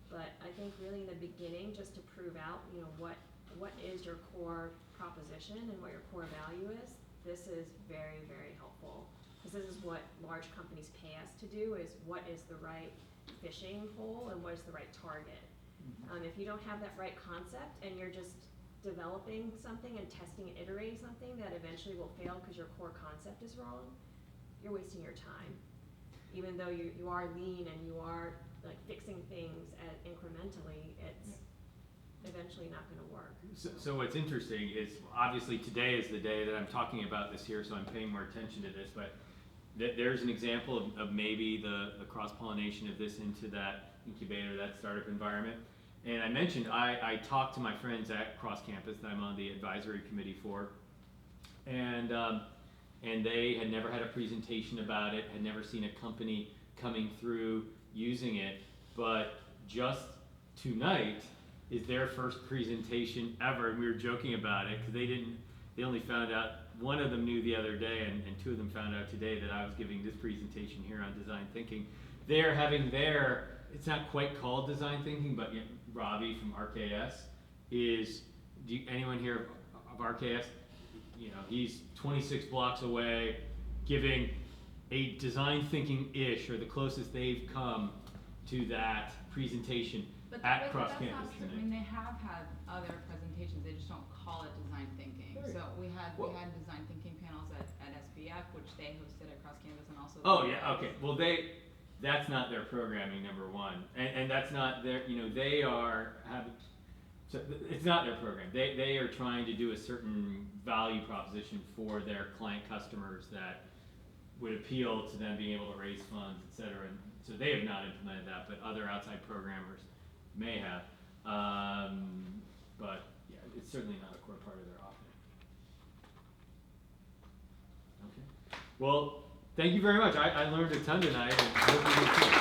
But I think really in the beginning, just to prove out, what is your core proposition and what your core value is, this is very, very helpful. Because this is what large companies pay us to do, is what is the right fishing hole and what is the right target. If you don't have that right concept and you're just developing something and testing and iterating something that eventually will fail because your core concept is wrong, you're wasting your time. Even though you are lean and you are like fixing things incrementally, it's eventually not going to work. So what's interesting is, obviously today is the day that I'm talking about this here, so I'm paying more attention to this, but there's an example of maybe the cross-pollination of this into that incubator, that startup environment. And I mentioned I talked to my friends at Cross Campus that I'm on the advisory committee for, and they had never had a presentation about it, had never seen a company coming through using it, but just tonight is their first presentation ever, and we were joking about it because they only found out, one of them knew the other day, and 2 of them found out today that I was giving this presentation here on design thinking. They're having it's not quite called design thinking, but Robbie from RKS anyone here of RKS? He's 26 blocks away giving a design thinking-ish, or the closest they've come to that presentation at Cross Campus. Not true. I mean, they have had other presentations, they just don't call it design thinking. Right. So we had design thinking panels at SBF, which they hosted at Cross Campus, and also. Oh yeah, okay. Well, that's not their programming, number one, and that's not their. They are having. So it's not their program. They are trying to do a certain value proposition for their client customers that would appeal to them being able to raise funds, et cetera. And so they have not implemented that, but other outside programmers may have. But yeah, it's certainly not a core part of their offering. Okay. Well, thank you very much. I learned a ton tonight, and hope you did too.